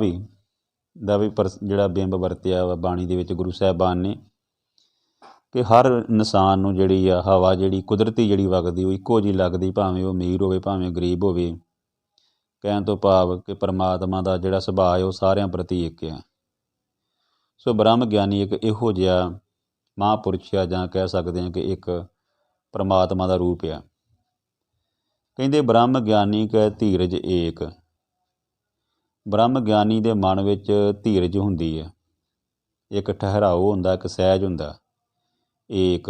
ਦਾ ਵੀ ਜਿਹੜਾ ਬਿੰਬ ਵਰਤਿਆ ਵਾ ਬਾਣੀ ਦੇ ਵਿੱਚ ਗੁਰੂ ਸਾਹਿਬਾਨ ਨੇ, ਕਿ ਹਰ ਇਨਸਾਨ ਨੂੰ ਜਿਹੜੀ ਆ ਹਵਾ ਜਿਹੜੀ ਕੁਦਰਤੀ ਜਿਹੜੀ ਵਗਦੀ ਉਹ ਇੱਕੋ ਜਿਹੀ ਲੱਗਦੀ, ਭਾਵੇਂ ਉਹ ਅਮੀਰ ਹੋਵੇ ਭਾਵੇਂ ਗਰੀਬ ਹੋਵੇ। ਕਹਿਣ ਤੋਂ ਭਾਵ ਕਿ ਪਰਮਾਤਮਾ ਦਾ ਜਿਹੜਾ ਸੁਭਾਅ ਹੈ ਉਹ ਸਾਰਿਆਂ ਪ੍ਰਤੀ ਇੱਕ ਆ। ਸੋ ਬ੍ਰਹਮ ਗਿਆਨੀ ਇੱਕ ਇਹੋ ਜਿਹਾ ਮਹਾਂਪੁਰਸ਼ ਆ, ਜਾਂ ਕਹਿ ਸਕਦੇ ਹਾਂ ਕਿ ਇੱਕ ਪਰਮਾਤਮਾ ਦਾ ਰੂਪ ਆ। ਕਹਿੰਦੇ ਬ੍ਰਹਮ ਗਿਆਨੀ ਕੈ ਧੀਰਜ ਏਕ। ਬ੍ਰਹਮ ਗਿਆਨੀ ਦੇ ਮਨ ਵਿੱਚ ਧੀਰਜ ਹੁੰਦੀ ਹੈ, ਇੱਕ ਠਹਿਰਾਓ ਹੁੰਦਾ, ਇੱਕ ਸਹਿਜ ਹੁੰਦਾ, ਏਕ।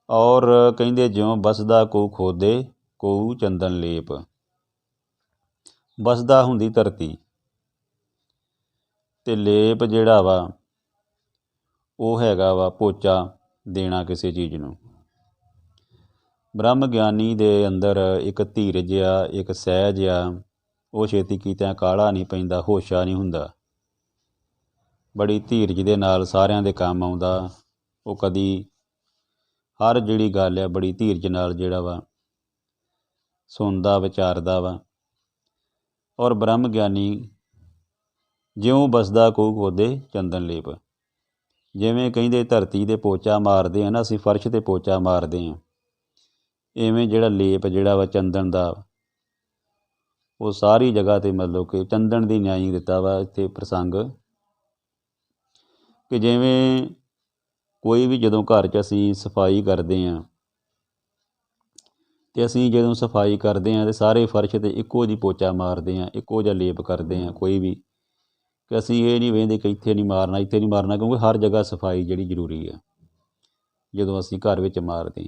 ਔਰ ਕਹਿੰਦੇ ਜਿਉਂ ਬਸਦਾ ਕੋ ਖੋਦੇ ਕੋ ਚੰਦਨ ਲੇਪ। ਬਸਦਾ ਹੁੰਦੀ ਧਰਤੀ, ਤੇ ਲੇਪ ਜਿਹੜਾ ਵਾ ਉਹ ਹੈਗਾ ਵਾ ਪੋਚਾ ਦੇਣਾ ਕਿਸੇ ਚੀਜ਼ ਨੂੰ। ਬ੍ਰਹਮ ਗਿਆਨੀ ਦੇ ਅੰਦਰ ਇੱਕ ਧੀਰਜ ਆ, ਇੱਕ ਸਹਿਜ ਆ, ਉਹ ਛੇਤੀ ਕੀਤਿਆਂ ਕਾਹਲਾ ਨਹੀਂ ਪੈਂਦਾ, ਹੋਸ਼ਾ ਨਹੀਂ ਹੁੰਦਾ, ਬੜੀ ਧੀਰਜ ਦੇ ਨਾਲ ਸਾਰਿਆਂ ਦੇ ਕੰਮ ਆਉਂਦਾ। ਉਹ ਕਦੀ ਹਰ ਜਿਹੜੀ ਗੱਲ ਆ ਬੜੀ ਧੀਰਜ ਨਾਲ ਜਿਹੜਾ ਵਾ ਸੁਣਦਾ, ਵਿਚਾਰਦਾ ਵਾ। ਔਰ ਬ੍ਰਹਮ ਗਿਆਨੀ ਜਿਉਂ ਬਸਦਾ ਕੋ ਖੋਦੇ ਚੰਦਨ ਲੇਪ। ਜਿਵੇਂ ਕਹਿੰਦੇ ਧਰਤੀ 'ਤੇ ਪੋਚਾ ਮਾਰਦੇ ਆ ਨਾ, ਅਸੀਂ ਫਰਸ਼ 'ਤੇ ਪੋਚਾ ਮਾਰਦੇ ਹਾਂ, ਇਵੇਂ ਜਿਹੜਾ ਲੇਪ ਜਿਹੜਾ ਵਾ ਚੰਦਨ ਦਾ, ਉਹ ਸਾਰੀ ਜਗ੍ਹਾ 'ਤੇ ਮਤਲਬ ਕਿ ਚੰਦਨ ਦੀ ਨਿਆਈ ਦਿੱਤਾ ਵਾ ਇੱਥੇ ਪ੍ਰਸੰਗ, ਕਿ ਜਿਵੇਂ ਕੋਈ ਵੀ ਜਦੋਂ ਘਰ 'ਚ ਅਸੀਂ ਸਫਾਈ ਕਰਦੇ ਹਾਂ, ਅਤੇ ਅਸੀਂ ਜਦੋਂ ਸਫਾਈ ਕਰਦੇ ਹਾਂ ਤਾਂ ਸਾਰੇ ਫਰਸ਼ 'ਤੇ ਇੱਕੋ ਜਿਹੀ ਪੋਚਾ ਮਾਰਦੇ ਹਾਂ, ਇੱਕੋ ਜਿਹਾ ਲੇਪ ਕਰਦੇ ਹਾਂ। ਕੋਈ ਵੀ ਕਿ ਅਸੀਂ ਇਹ ਨਹੀਂ ਵੇਖਦੇ ਕਿ ਇੱਥੇ ਨਹੀਂ ਮਾਰਨਾ, ਇੱਥੇ ਨਹੀਂ ਮਾਰਨਾ, ਕਿਉਂਕਿ ਹਰ ਜਗ੍ਹਾ ਸਫਾਈ ਜਿਹੜੀ ਜ਼ਰੂਰੀ ਹੈ ਜਦੋਂ ਅਸੀਂ ਘਰ ਵਿੱਚ ਮਾਰਦੇ।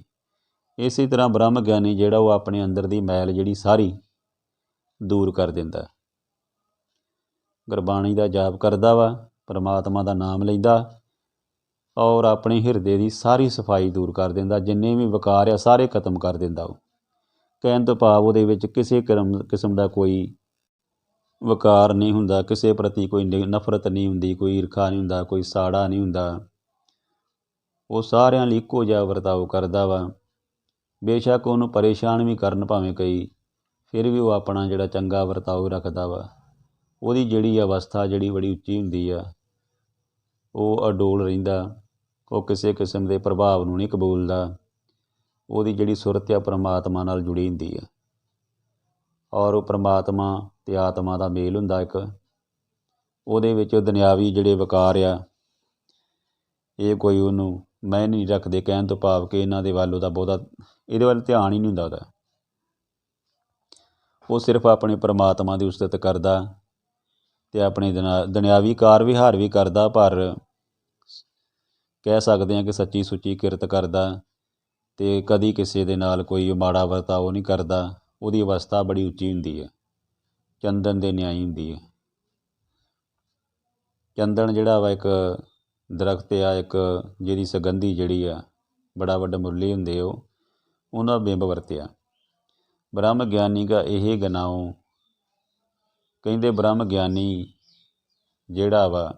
ਇਸੇ ਤਰ੍ਹਾਂ ਬ੍ਰਹਮ ਗਿਆਨੀ ਜਿਹੜਾ ਉਹ ਆਪਣੇ ਅੰਦਰ ਦੀ ਮੈਲ ਜਿਹੜੀ ਸਾਰੀ ਦੂਰ ਕਰ ਦਿੰਦਾ, ਗੁਰਬਾਣੀ ਦਾ ਜਾਪ ਕਰਦਾ ਵਾ, ਪਰਮਾਤਮਾ ਦਾ ਨਾਮ ਲੈਂਦਾ, ਔਰ ਆਪਣੇ ਹਿਰਦੇ ਦੀ ਸਾਰੀ ਸਫਾਈ ਦੂਰ ਕਰ ਦਿੰਦਾ। ਜਿੰਨੇ ਵੀ ਵਿਕਾਰ ਆ ਸਾਰੇ ਖਤਮ ਕਰ ਦਿੰਦਾ। ਉਹ ਕਹਿਣ ਤੋਂ ਭਾਵ ਉਹਦੇ ਵਿੱਚ ਕਿਸੇ ਕਿਸਮ ਦਾ ਕੋਈ ਵਿਕਾਰ ਨਹੀਂ ਹੁੰਦਾ, ਕਿਸੇ ਪ੍ਰਤੀ ਕੋਈ ਨਫ਼ਰਤ ਨਹੀਂ ਹੁੰਦੀ, ਕੋਈ ਈਰਖਾ ਨਹੀਂ ਹੁੰਦਾ, ਕੋਈ ਸਾੜਾ ਨਹੀਂ ਹੁੰਦਾ। ਉਹ ਸਾਰਿਆਂ ਲਈ ਇੱਕੋ ਜਿਹਾ ਵਰਤਾਓ ਕਰਦਾ ਵਾ। ਬੇਸ਼ੱਕ ਉਹਨੂੰ ਪਰੇਸ਼ਾਨ ਵੀ ਕਰਨ ਭਾਵੇਂ ਕਈ, ਫਿਰ ਵੀ ਉਹ ਆਪਣਾ ਜਿਹੜਾ ਚੰਗਾ ਵਰਤਾਓ ਰੱਖਦਾ ਵਾ। ਉਹਦੀ ਜਿਹੜੀ ਅਵਸਥਾ ਜਿਹੜੀ ਬੜੀ ਉੱਚੀ ਹੁੰਦੀ ਆ, ਉਹ ਅਡੋਲ ਰਹਿੰਦਾ, ਉਹ ਕਿਸੇ ਕਿਸਮ ਦੇ ਪ੍ਰਭਾਵ ਨੂੰ ਨਹੀਂ ਕਬੂਲਦਾ। ਉਹਦੀ ਜਿਹੜੀ ਸੁਰਤ ਆ ਪਰਮਾਤਮਾ ਨਾਲ ਜੁੜੀ ਹੁੰਦੀ ਆ, ਔਰ ਉਹ ਪਰਮਾਤਮਾ ਅਤੇ ਆਤਮਾ ਦਾ ਮੇਲ ਹੁੰਦਾ ਇੱਕ। ਉਹਦੇ ਵਿੱਚ ਦੁਨਿਆਵੀ ਜਿਹੜੇ ਵਿਕਾਰ ਆ ਇਹ ਕੋਈ ਉਹਨੂੰ ਮੈਂ ਨਹੀਂ ਰੱਖਦੇ, ਕਹਿਣ ਤੋਂ ਭਾਵ ਕਿ ਇਹਨਾਂ ਦੇ ਵੱਲ ਉਹਦਾ ਬਹੁਤਾ ਇਹਦੇ ਵੱਲ ਧਿਆਨ ਹੀ ਨਹੀਂ ਹੁੰਦਾ ਉਹਦਾ। ਉਹ ਸਿਰਫ ਆਪਣੇ ਪਰਮਾਤਮਾ ਦੀ ਉਸਤਤ ਕਰਦਾ ਅਤੇ ਆਪਣੇ ਦੁਨਿਆਵੀ ਕਾਰ ਵਿਹਾਰ ਵੀ ਕਰਦਾ, ਪਰ ਕਹਿ ਸਕਦੇ ਹਾਂ ਕਿ ਸੱਚੀ ਸੁੱਚੀ ਕਿਰਤ ਕਰਦਾ, ਅਤੇ ਕਦੀ ਕਿਸੇ ਦੇ ਨਾਲ ਕੋਈ ਮਾੜਾ ਵਰਤਾਓ ਨਹੀਂ ਕਰਦਾ। ਉਹਦੀ ਅਵਸਥਾ ਬੜੀ ਉੱਚੀ ਹੁੰਦੀ ਹੈ, ਚੰਦਨ ਦੇ ਨਿਆਈ ਹੁੰਦੀ ਹੈ। ਚੰਦਨ ਜਿਹੜਾ ਵਾ ਇੱਕ ਦਰਖਤ ਆ, ਇੱਕ ਜਿਹਦੀ ਸੁਗੰਧੀ ਜਿਹੜੀ ਆ ਬੜਾ ਵੱਡਾ ਮੁੱਲੀ ਹੁੰਦੇ, ਉਹਨਾਂ ਬਿੰਬ ਵਰਤਿਆ। ਬ੍ਰਹਮ ਗਿਆਨੀ ਕਾ ਇਹ ਗਨਾਉ। ਕਹਿੰਦੇ ਬ੍ਰਹਮ ਗਿਆਨੀ ਜਿਹੜਾ ਵਾ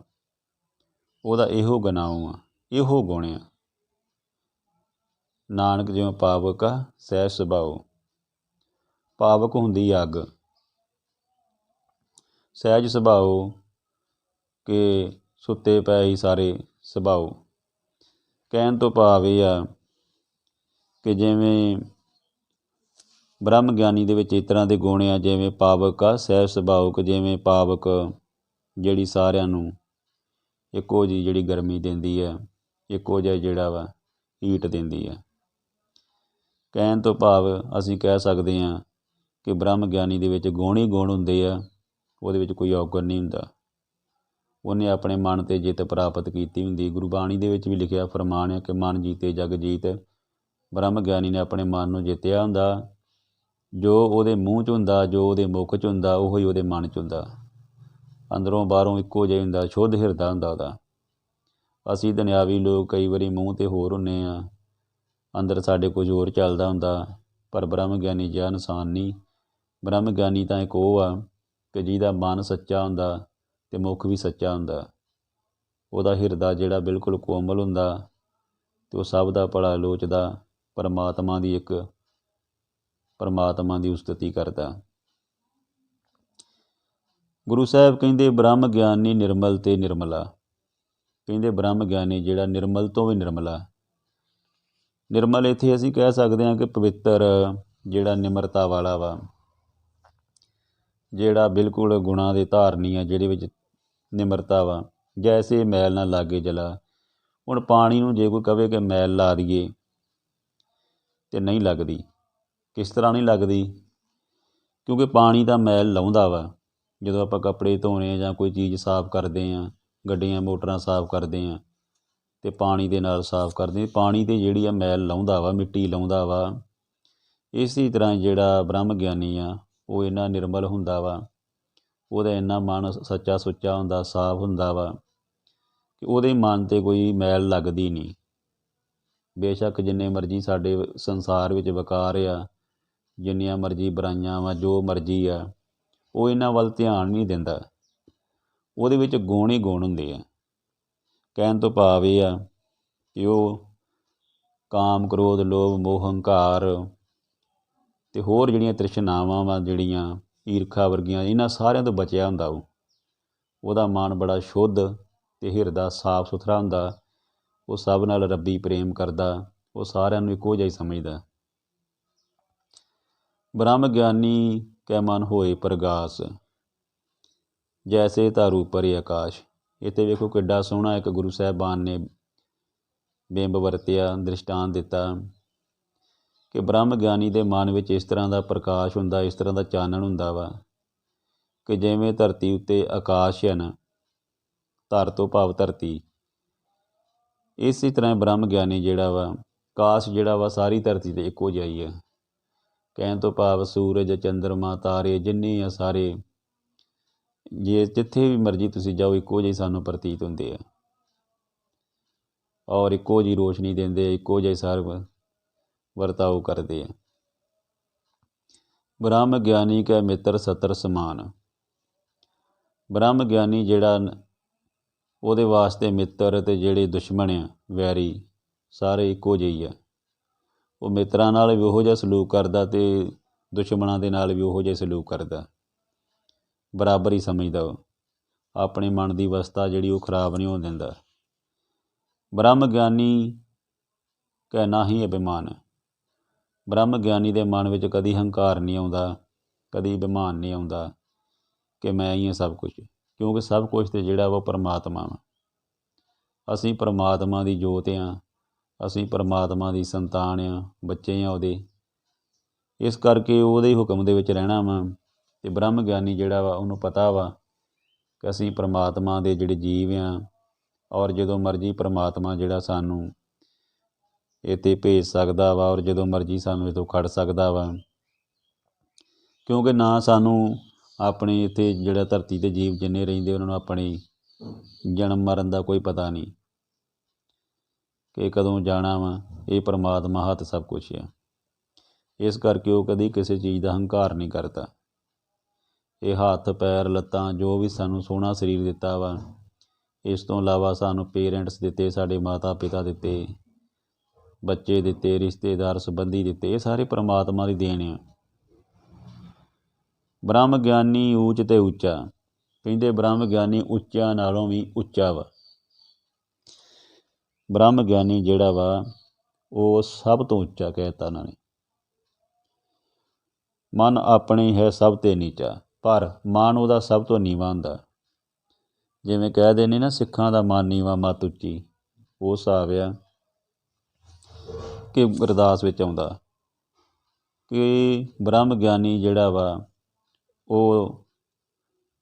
ਉਹਦਾ ਇਹੋ ਗਨਾਉ ਆ, ਇਹੋ ਗੁਣ ਆ। ਨਾਨਕ ਜਿਉਂ ਪਾਵਕ ਸਹਿਜ ਸੁਭਾਉ। ਪਾਵਕ ਹੁੰਦੀ ਅੱਗ, ਸਹਿਜ ਸੁਭਾਉ ਕਿ ਸੁੱਤੇ ਪਏ ਹੀ ਸਾਰੇ ਸੁਭਾਉ। ਕਹਿਣ ਤੋਂ ਭਾਵ ਇਹ ਆ ਕਿ ਜਿਵੇਂ ਬ੍ਰਹਮ ਗਿਆਨੀ ਦੇ ਵਿੱਚ ਇਸ ਤਰ੍ਹਾਂ ਦੇ ਗੁਣ ਆ, ਜਿਵੇਂ ਪਾਵਕ ਆ ਸਹਿਜ ਸੁਭਾਉਕ। ਜਿਵੇਂ ਪਾਵਕ ਜਿਹੜੀ ਸਾਰਿਆਂ ਨੂੰ ਇੱਕੋ ਜਿਹੀ ਜਿਹੜੀ ਗਰਮੀ ਦਿੰਦੀ ਹੈ, ਇੱਕੋ ਜਿਹਾ ਜਿਹੜਾ ਵਾ ਹੀਟ ਦਿੰਦੀ ਹੈ। ਕਹਿਣ ਤੋਂ ਭਾਵ ਅਸੀਂ ਕਹਿ ਸਕਦੇ ਹਾਂ ਕਿ ਬ੍ਰਹਮ ਗਿਆਨੀ ਦੇ ਵਿੱਚ ਗੁਣ ਹੀ ਗੁਣ ਹੁੰਦੇ ਆ, ਉਹਦੇ ਵਿੱਚ ਕੋਈ ਔਗਣ ਨਹੀਂ ਹੁੰਦਾ। ਉਹਨੇ ਆਪਣੇ ਮਨ 'ਤੇ ਜਿੱਤ ਪ੍ਰਾਪਤ ਕੀਤੀ ਹੁੰਦੀ। ਗੁਰਬਾਣੀ ਦੇ ਵਿੱਚ ਵੀ ਲਿਖਿਆ ਫਰਮਾਨ ਹੈ ਕਿ ਮਨ ਜੀਤੇ ਜਗ ਜੀਤ। ਬ੍ਰਹਮ ਗਿਆਨੀ ਨੇ ਆਪਣੇ ਮਨ ਨੂੰ ਜਿੱਤਿਆ ਹੁੰਦਾ। ਜੋ ਉਹਦੇ ਮੂੰਹ 'ਚ ਹੁੰਦਾ, ਜੋ ਉਹਦੇ ਮੁੱਖ 'ਚ ਹੁੰਦਾ, ਉਹੋ ਹੀ ਉਹਦੇ ਮਨ 'ਚ ਹੁੰਦਾ। ਅੰਦਰੋਂ ਬਾਹਰੋਂ ਇੱਕੋ ਜਿਹਾ ਹੁੰਦਾ, ਸ਼ੁੱਧ ਹਿਰਦਾ ਹੁੰਦਾ ਉਹਦਾ। ਅਸੀਂ ਦੁਨਿਆਵੀ ਲੋਕ ਕਈ ਵਾਰੀ ਮੂੰਹ 'ਤੇ ਹੋਰ ਹੁੰਦੇ ਹਾਂ, ਅੰਦਰ ਸਾਡੇ ਕੁਝ ਹੋਰ ਚੱਲਦਾ ਹੁੰਦਾ, ਪਰ ਬ੍ਰਹਮ ਗਿਆਨੀ ਜਿਹਾ ਇਨਸਾਨ ਨਹੀਂ। ਬ੍ਰਹਮ ਗਿਆਨੀ ਤਾਂ ਇੱਕ ਉਹ ਆ ਕਿ ਜਿਹਦਾ ਮਨ ਸੱਚਾ ਹੁੰਦਾ ਅਤੇ ਮੁੱਖ ਵੀ ਸੱਚਾ ਹੁੰਦਾ। ਉਹਦਾ ਹਿਰਦਾ ਜਿਹੜਾ ਬਿਲਕੁਲ ਕੋਮਲ ਹੁੰਦਾ, ਅਤੇ ਉਹ ਸਭ ਦਾ ਭਲਾ ਲੋਚਦਾ, ਪਰਮਾਤਮਾ ਦੀ ਉਸਤਤੀ ਕਰਦਾ। ਗੁਰੂ ਸਾਹਿਬ ਕਹਿੰਦੇ ਬ੍ਰਹਮ ਗਿਆਨੀ ਨਿਰਮਲ ਤੇ ਨਿਰਮਲਾ। ਕਹਿੰਦੇ ਬ੍ਰਹਮ ਗਿਆਨੀ ਜਿਹੜਾ ਨਿਰਮਲ ਤੋਂ ਵੀ ਨਿਰਮਲਾ। ਨਿਰਮਲ ਇੱਥੇ ਅਸੀਂ ਕਹਿ ਸਕਦੇ ਹਾਂ ਕਿ ਪਵਿੱਤਰ, ਜਿਹੜਾ ਨਿਮਰਤਾ ਵਾਲਾ ਵਾ, ਜਿਹੜਾ ਬਿਲਕੁਲ ਗੁਣਾਂ ਦੇ ਧਾਰਨੀ ਆ, ਜਿਹਦੇ ਵਿੱਚ ਨਿਮਰਤਾ ਵਾ, ਜੈਸੇ ਮੈਲ ਨਾ ਲਾਗੇ ਜਲਾ। ਹੁਣ ਪਾਣੀ ਨੂੰ ਜੇ ਕੋਈ ਕਵੇ ਕਿ ਮੈਲ ਲਾ ਦਈਏ ਤਾਂ ਨਹੀਂ ਲੱਗਦੀ। ਕਿਸ ਤਰ੍ਹਾਂ ਨਹੀਂ ਲੱਗਦੀ? ਕਿਉਂਕਿ ਪਾਣੀ ਤਾਂ ਮੈਲ ਲਾਉਂਦਾ ਵਾ। ਜਦੋਂ ਆਪਾਂ ਕੱਪੜੇ ਧੋਣੇ ਜਾਂ ਕੋਈ ਚੀਜ਼ ਸਾਫ਼ ਕਰਦੇ ਹਾਂ, ਗੱਡੀਆਂ ਮੋਟਰਾਂ ਸਾਫ਼ ਕਰਦੇ ਹਾਂ ਅਤੇ ਪਾਣੀ ਦੇ ਨਾਲ ਸਾਫ਼ ਕਰਦੇ, ਪਾਣੀ 'ਤੇ ਜਿਹੜੀ ਆ ਮੈਲ ਲਾਉਂਦਾ ਵਾ, ਮਿੱਟੀ ਲਾਉਂਦਾ ਵਾ। ਇਸੇ ਤਰ੍ਹਾਂ ਜਿਹੜਾ ਬ੍ਰਹਮ ਗਿਆਨੀ ਆ ਉਹ ਇੰਨਾ ਨਿਰਮਲ ਹੁੰਦਾ ਵਾ, ਉਹਦਾ ਇੰਨਾ ਮਨ ਸੱਚਾ ਸੁੱਚਾ ਹੁੰਦਾ, ਸਾਫ਼ ਹੁੰਦਾ ਵਾ ਕਿ ਉਹਦੇ ਮਨ 'ਤੇ ਕੋਈ ਮੈਲ ਲੱਗਦੀ ਨਹੀਂ। ਬੇਸ਼ੱਕ ਜਿੰਨੇ ਮਰਜ਼ੀ ਸਾਡੇ ਸੰਸਾਰ ਵਿੱਚ ਵਿਕਾਰ ਆ, ਜਿੰਨੀਆਂ ਮਰਜ਼ੀ ਬੁਰਾਈਆਂ ਵਾ, ਜੋ ਮਰਜ਼ੀ ਆ, ਉਹ ਇਹਨਾਂ ਵੱਲ ਧਿਆਨ ਨਹੀਂ ਦਿੰਦਾ। ਉਹਦੇ ਵਿੱਚ ਗੁਣ ਹੀ ਗੁਣ ਹੁੰਦੇ ਆ। ਕਹਿਣ ਤੋਂ ਭਾਵ ਇਹ ਆ ਕਿ ਉਹ ਕਾਮ, ਕ੍ਰੋਧ, ਲੋਭ, ਮੋਹ, ਹੰਕਾਰ ਅਤੇ ਹੋਰ ਜਿਹੜੀਆਂ ਤ੍ਰਿਸ਼ਨਾਵਾਂ ਵਾ, ਜਿਹੜੀਆਂ ਈਰਖਾ ਵਰਗੀਆਂ, ਇਹਨਾਂ ਸਾਰਿਆਂ ਤੋਂ ਬਚਿਆ ਹੁੰਦਾ। ਉਹਦਾ ਮਨ ਬੜਾ ਸ਼ੁੱਧ ਅਤੇ ਹਿਰਦਾ ਸਾਫ਼ ਸੁਥਰਾ ਹੁੰਦਾ। ਉਹ ਸਭ ਨਾਲ ਰੱਬੀ ਪ੍ਰੇਮ ਕਰਦਾ, ਉਹ ਸਾਰਿਆਂ ਨੂੰ ਇੱਕੋ ਜਿਹਾ ਹੀ ਸਮਝਦਾ। ਬ੍ਰਹਮ ਗਿਆਨੀ ਕੈ ਮਨ ਹੋਏ ਪ੍ਰਗਾਸ, ਜੈਸੇ ਧਾਰੂ ਪਰੇ ਆਕਾਸ਼। ਇੱਥੇ ਵੇਖੋ ਕਿੱਡਾ ਸੋਹਣਾ ਇੱਕ ਗੁਰੂ ਸਾਹਿਬਾਨ ਨੇ ਬਿੰਬ ਵਰਤਿਆ, ਦ੍ਰਿਸ਼ਟਾਂਤ ਦਿੱਤਾ ਕਿ ਬ੍ਰਹਮ ਗਿਆਨੀ ਦੇ ਮਨ ਵਿੱਚ ਇਸ ਤਰ੍ਹਾਂ ਦਾ ਪ੍ਰਕਾਸ਼ ਹੁੰਦਾ, ਇਸ ਤਰ੍ਹਾਂ ਦਾ ਚਾਨਣ ਹੁੰਦਾ ਵਾ ਕਿ ਜਿਵੇਂ ਧਰਤੀ ਉੱਤੇ ਆਕਾਸ਼ ਹੈ ਨਾ, ਧਰ ਤੋਂ ਭਾਵ ਧਰਤੀ, ਇਸੇ ਤਰ੍ਹਾਂ ਬ੍ਰਹਮ ਗਿਆਨੀ ਜਿਹੜਾ ਵਾ, ਆਕਾਸ਼ ਜਿਹੜਾ ਵਾ ਸਾਰੀ ਧਰਤੀ 'ਤੇ ਇੱਕੋ ਜਿਹਾ ਹੀ ਹੈ। ਕਹਿਣ ਤੋਂ ਭਾਵ ਸੂਰਜ, ਚੰਦਰਮਾ, ਤਾਰੇ ਜਿੰਨੇ ਆ ਸਾਰੇ, ਜੇ ਜਿੱਥੇ ਵੀ ਮਰਜ਼ੀ ਤੁਸੀਂ ਜਾਓ, ਇੱਕੋ ਜਿਹੇ ਸਾਨੂੰ ਪ੍ਰਤੀਤ ਹੁੰਦੇ ਆ ਔਰ ਇੱਕੋ ਜਿਹੀ ਰੋਸ਼ਨੀ ਦਿੰਦੇ, ਇੱਕੋ ਜਿਹੇ ਸਾਰੇ ਵਰਤਾਓ ਕਰਦੇ ਆ। ਬ੍ਰਹਮ ਗਿਆਨੀ ਕੈ ਮਿੱਤਰ ਸਤਰ ਸਮਾਨ। ਬ੍ਰਹਮ ਗਿਆਨੀ ਜਿਹੜਾ, ਉਹਦੇ ਵਾਸਤੇ ਮਿੱਤਰ ਅਤੇ ਜਿਹੜੇ ਦੁਸ਼ਮਣ ਆ, ਵੈਰੀ, ਸਾਰੇ ਇੱਕੋ ਜਿਹੇ ਆ। ਉਹ ਮਿੱਤਰਾਂ ਨਾਲ ਵੀ ਉਹੋ ਜਿਹਾ ਸਲੂਕ ਕਰਦਾ ਅਤੇ ਦੁਸ਼ਮਣਾਂ ਦੇ ਨਾਲ ਵੀ ਉਹੋ ਜਿਹਾ ਸਲੂਕ ਕਰਦਾ, ਬਰਾਬਰ ਹੀ ਸਮਝਦਾ। ਉਹ ਆਪਣੇ ਮਨ ਦੀ ਅਵਸਥਾ ਜਿਹੜੀ ਉਹ ਖਰਾਬ ਨਹੀਂ ਹੋਣ ਦਿੰਦਾ। ਬ੍ਰਹਮ ਗਿਆਨੀ ਕੈ ਨਾਹੀ ਅਭਿਮਾਨ। ਬ੍ਰਹਮ ਗਿਆਨੀ ਦੇ ਮਨ ਵਿੱਚ ਕਦੀ ਹੰਕਾਰ ਨਹੀਂ ਆਉਂਦਾ, ਕਦੀ ਅਭਿਮਾਨ ਨਹੀਂ ਆਉਂਦਾ ਕਿ ਮੈਂ ਹੀ ਹਾਂ ਸਭ ਕੁਝ, ਕਿਉਂਕਿ ਸਭ ਕੁਝ ਤਾਂ ਜਿਹੜਾ ਵਾ ਪਰਮਾਤਮਾ ਵਾ। ਅਸੀਂ ਪਰਮਾਤਮਾ ਦੀ ਜੋਤ ਹਾਂ, ਅਸੀਂ ਪਰਮਾਤਮਾ ਦੀ ਸੰਤਾਨ ਹਾਂ, ਬੱਚੇ ਹਾਂ ਉਹਦੇ। ਇਸ ਕਰਕੇ ਉਹਦੇ ਹੁਕਮ ਦੇ ਵਿੱਚ ਰਹਿਣਾ ਵਾ। ਅਤੇ ਬ੍ਰਹਮ ਗਿਆਨੀ ਜਿਹੜਾ ਵਾ, ਉਹਨੂੰ ਪਤਾ ਵਾ ਕਿ ਅਸੀਂ ਪਰਮਾਤਮਾ ਦੇ ਜਿਹੜੇ ਜੀਵ ਹਾਂ ਔਰ ਜਦੋਂ ਮਰਜ਼ੀ ਪਰਮਾਤਮਾ ਜਿਹੜਾ ਸਾਨੂੰ ਇੱਥੇ ਭੇਜ ਸਕਦਾ ਵਾ ਔਰ ਜਦੋਂ ਮਰਜ਼ੀ ਸਾਨੂੰ ਇੱਥੋਂ ਖੜ ਸਕਦਾ ਵਾ। ਕਿਉਂਕਿ ਨਾ ਸਾਨੂੰ ਆਪਣੇ ਇੱਥੇ ਜਿਹੜਾ ਧਰਤੀ 'ਤੇ ਜੀਵ ਜਿੰਨੇ ਰਹਿੰਦੇ ਉਹਨਾਂ ਨੂੰ ਆਪਣੇ ਜਨਮ ਮਰਨ ਦਾ ਕੋਈ ਪਤਾ ਨਹੀਂ ਕਿ ਕਦੋਂ ਜਾਣਾ ਵਾ। ਇਹ ਪਰਮਾਤਮਾ ਹੱਥ ਸਭ ਕੁਛ ਆ। ਇਸ ਕਰਕੇ ਉਹ ਕਦੀ ਕਿਸੇ ਚੀਜ਼ ਦਾ ਹੰਕਾਰ ਨਹੀਂ ਕਰਦਾ। ਇਹ ਹੱਥ, ਪੈਰ, ਲੱਤਾਂ, ਜੋ ਵੀ ਸਾਨੂੰ ਸੋਹਣਾ ਸਰੀਰ ਦਿੱਤਾ ਵਾ, ਇਸ ਤੋਂ ਇਲਾਵਾ ਸਾਨੂੰ ਪੇਰੈਂਟਸ ਦਿੱਤੇ, ਸਾਡੇ ਮਾਤਾ ਪਿਤਾ ਦਿੱਤੇ, ਬੱਚੇ ਦਿੱਤੇ, ਰਿਸ਼ਤੇਦਾਰ ਸੰਬੰਧੀ ਦਿੱਤੇ, ਇਹ ਸਾਰੇ ਪਰਮਾਤਮਾ ਦੀ ਦੇਣ ਆ। ਬ੍ਰਹਮ ਗਿਆਨੀ ਊਚ ਅਤੇ ਉੱਚਾ। ਕਹਿੰਦੇ ਬ੍ਰਹਮ ਗਿਆਨੀ ਉੱਚਿਆਂ ਨਾਲੋਂ ਵੀ ਉੱਚਾ ਵਾ। ਬ੍ਰਹਮ ਗਿਆਨੀ ਜਿਹੜਾ ਵਾ ਉਹ ਸਭ ਤੋਂ ਉੱਚਾ ਕਹਿ ਦਿੱਤਾ ਉਹਨਾਂ ਨੇ। ਮਨ ਆਪਣੇ ਹੈ ਸਭ ਤੇ ਨੀਚਾ, ਪਰ ਮਨ ਉਹਦਾ ਸਭ ਤੋਂ ਨੀਵਾਂ ਹੁੰਦਾ। ਜਿਵੇਂ ਕਹਿ ਨੇ ਨਾ, ਸਿੱਖਾਂ ਦਾ ਮਨ ਨੀਵਾਂ ਮੱਤ ਉੱਚੀ, ਉਹ ਹਿਸਾਬ ਆ ਕਿ ਅਰਦਾਸ ਵਿੱਚ ਆਉਂਦਾ ਕਿ ਬ੍ਰਹਮ ਗਿਆਨੀ ਜਿਹੜਾ ਵਾ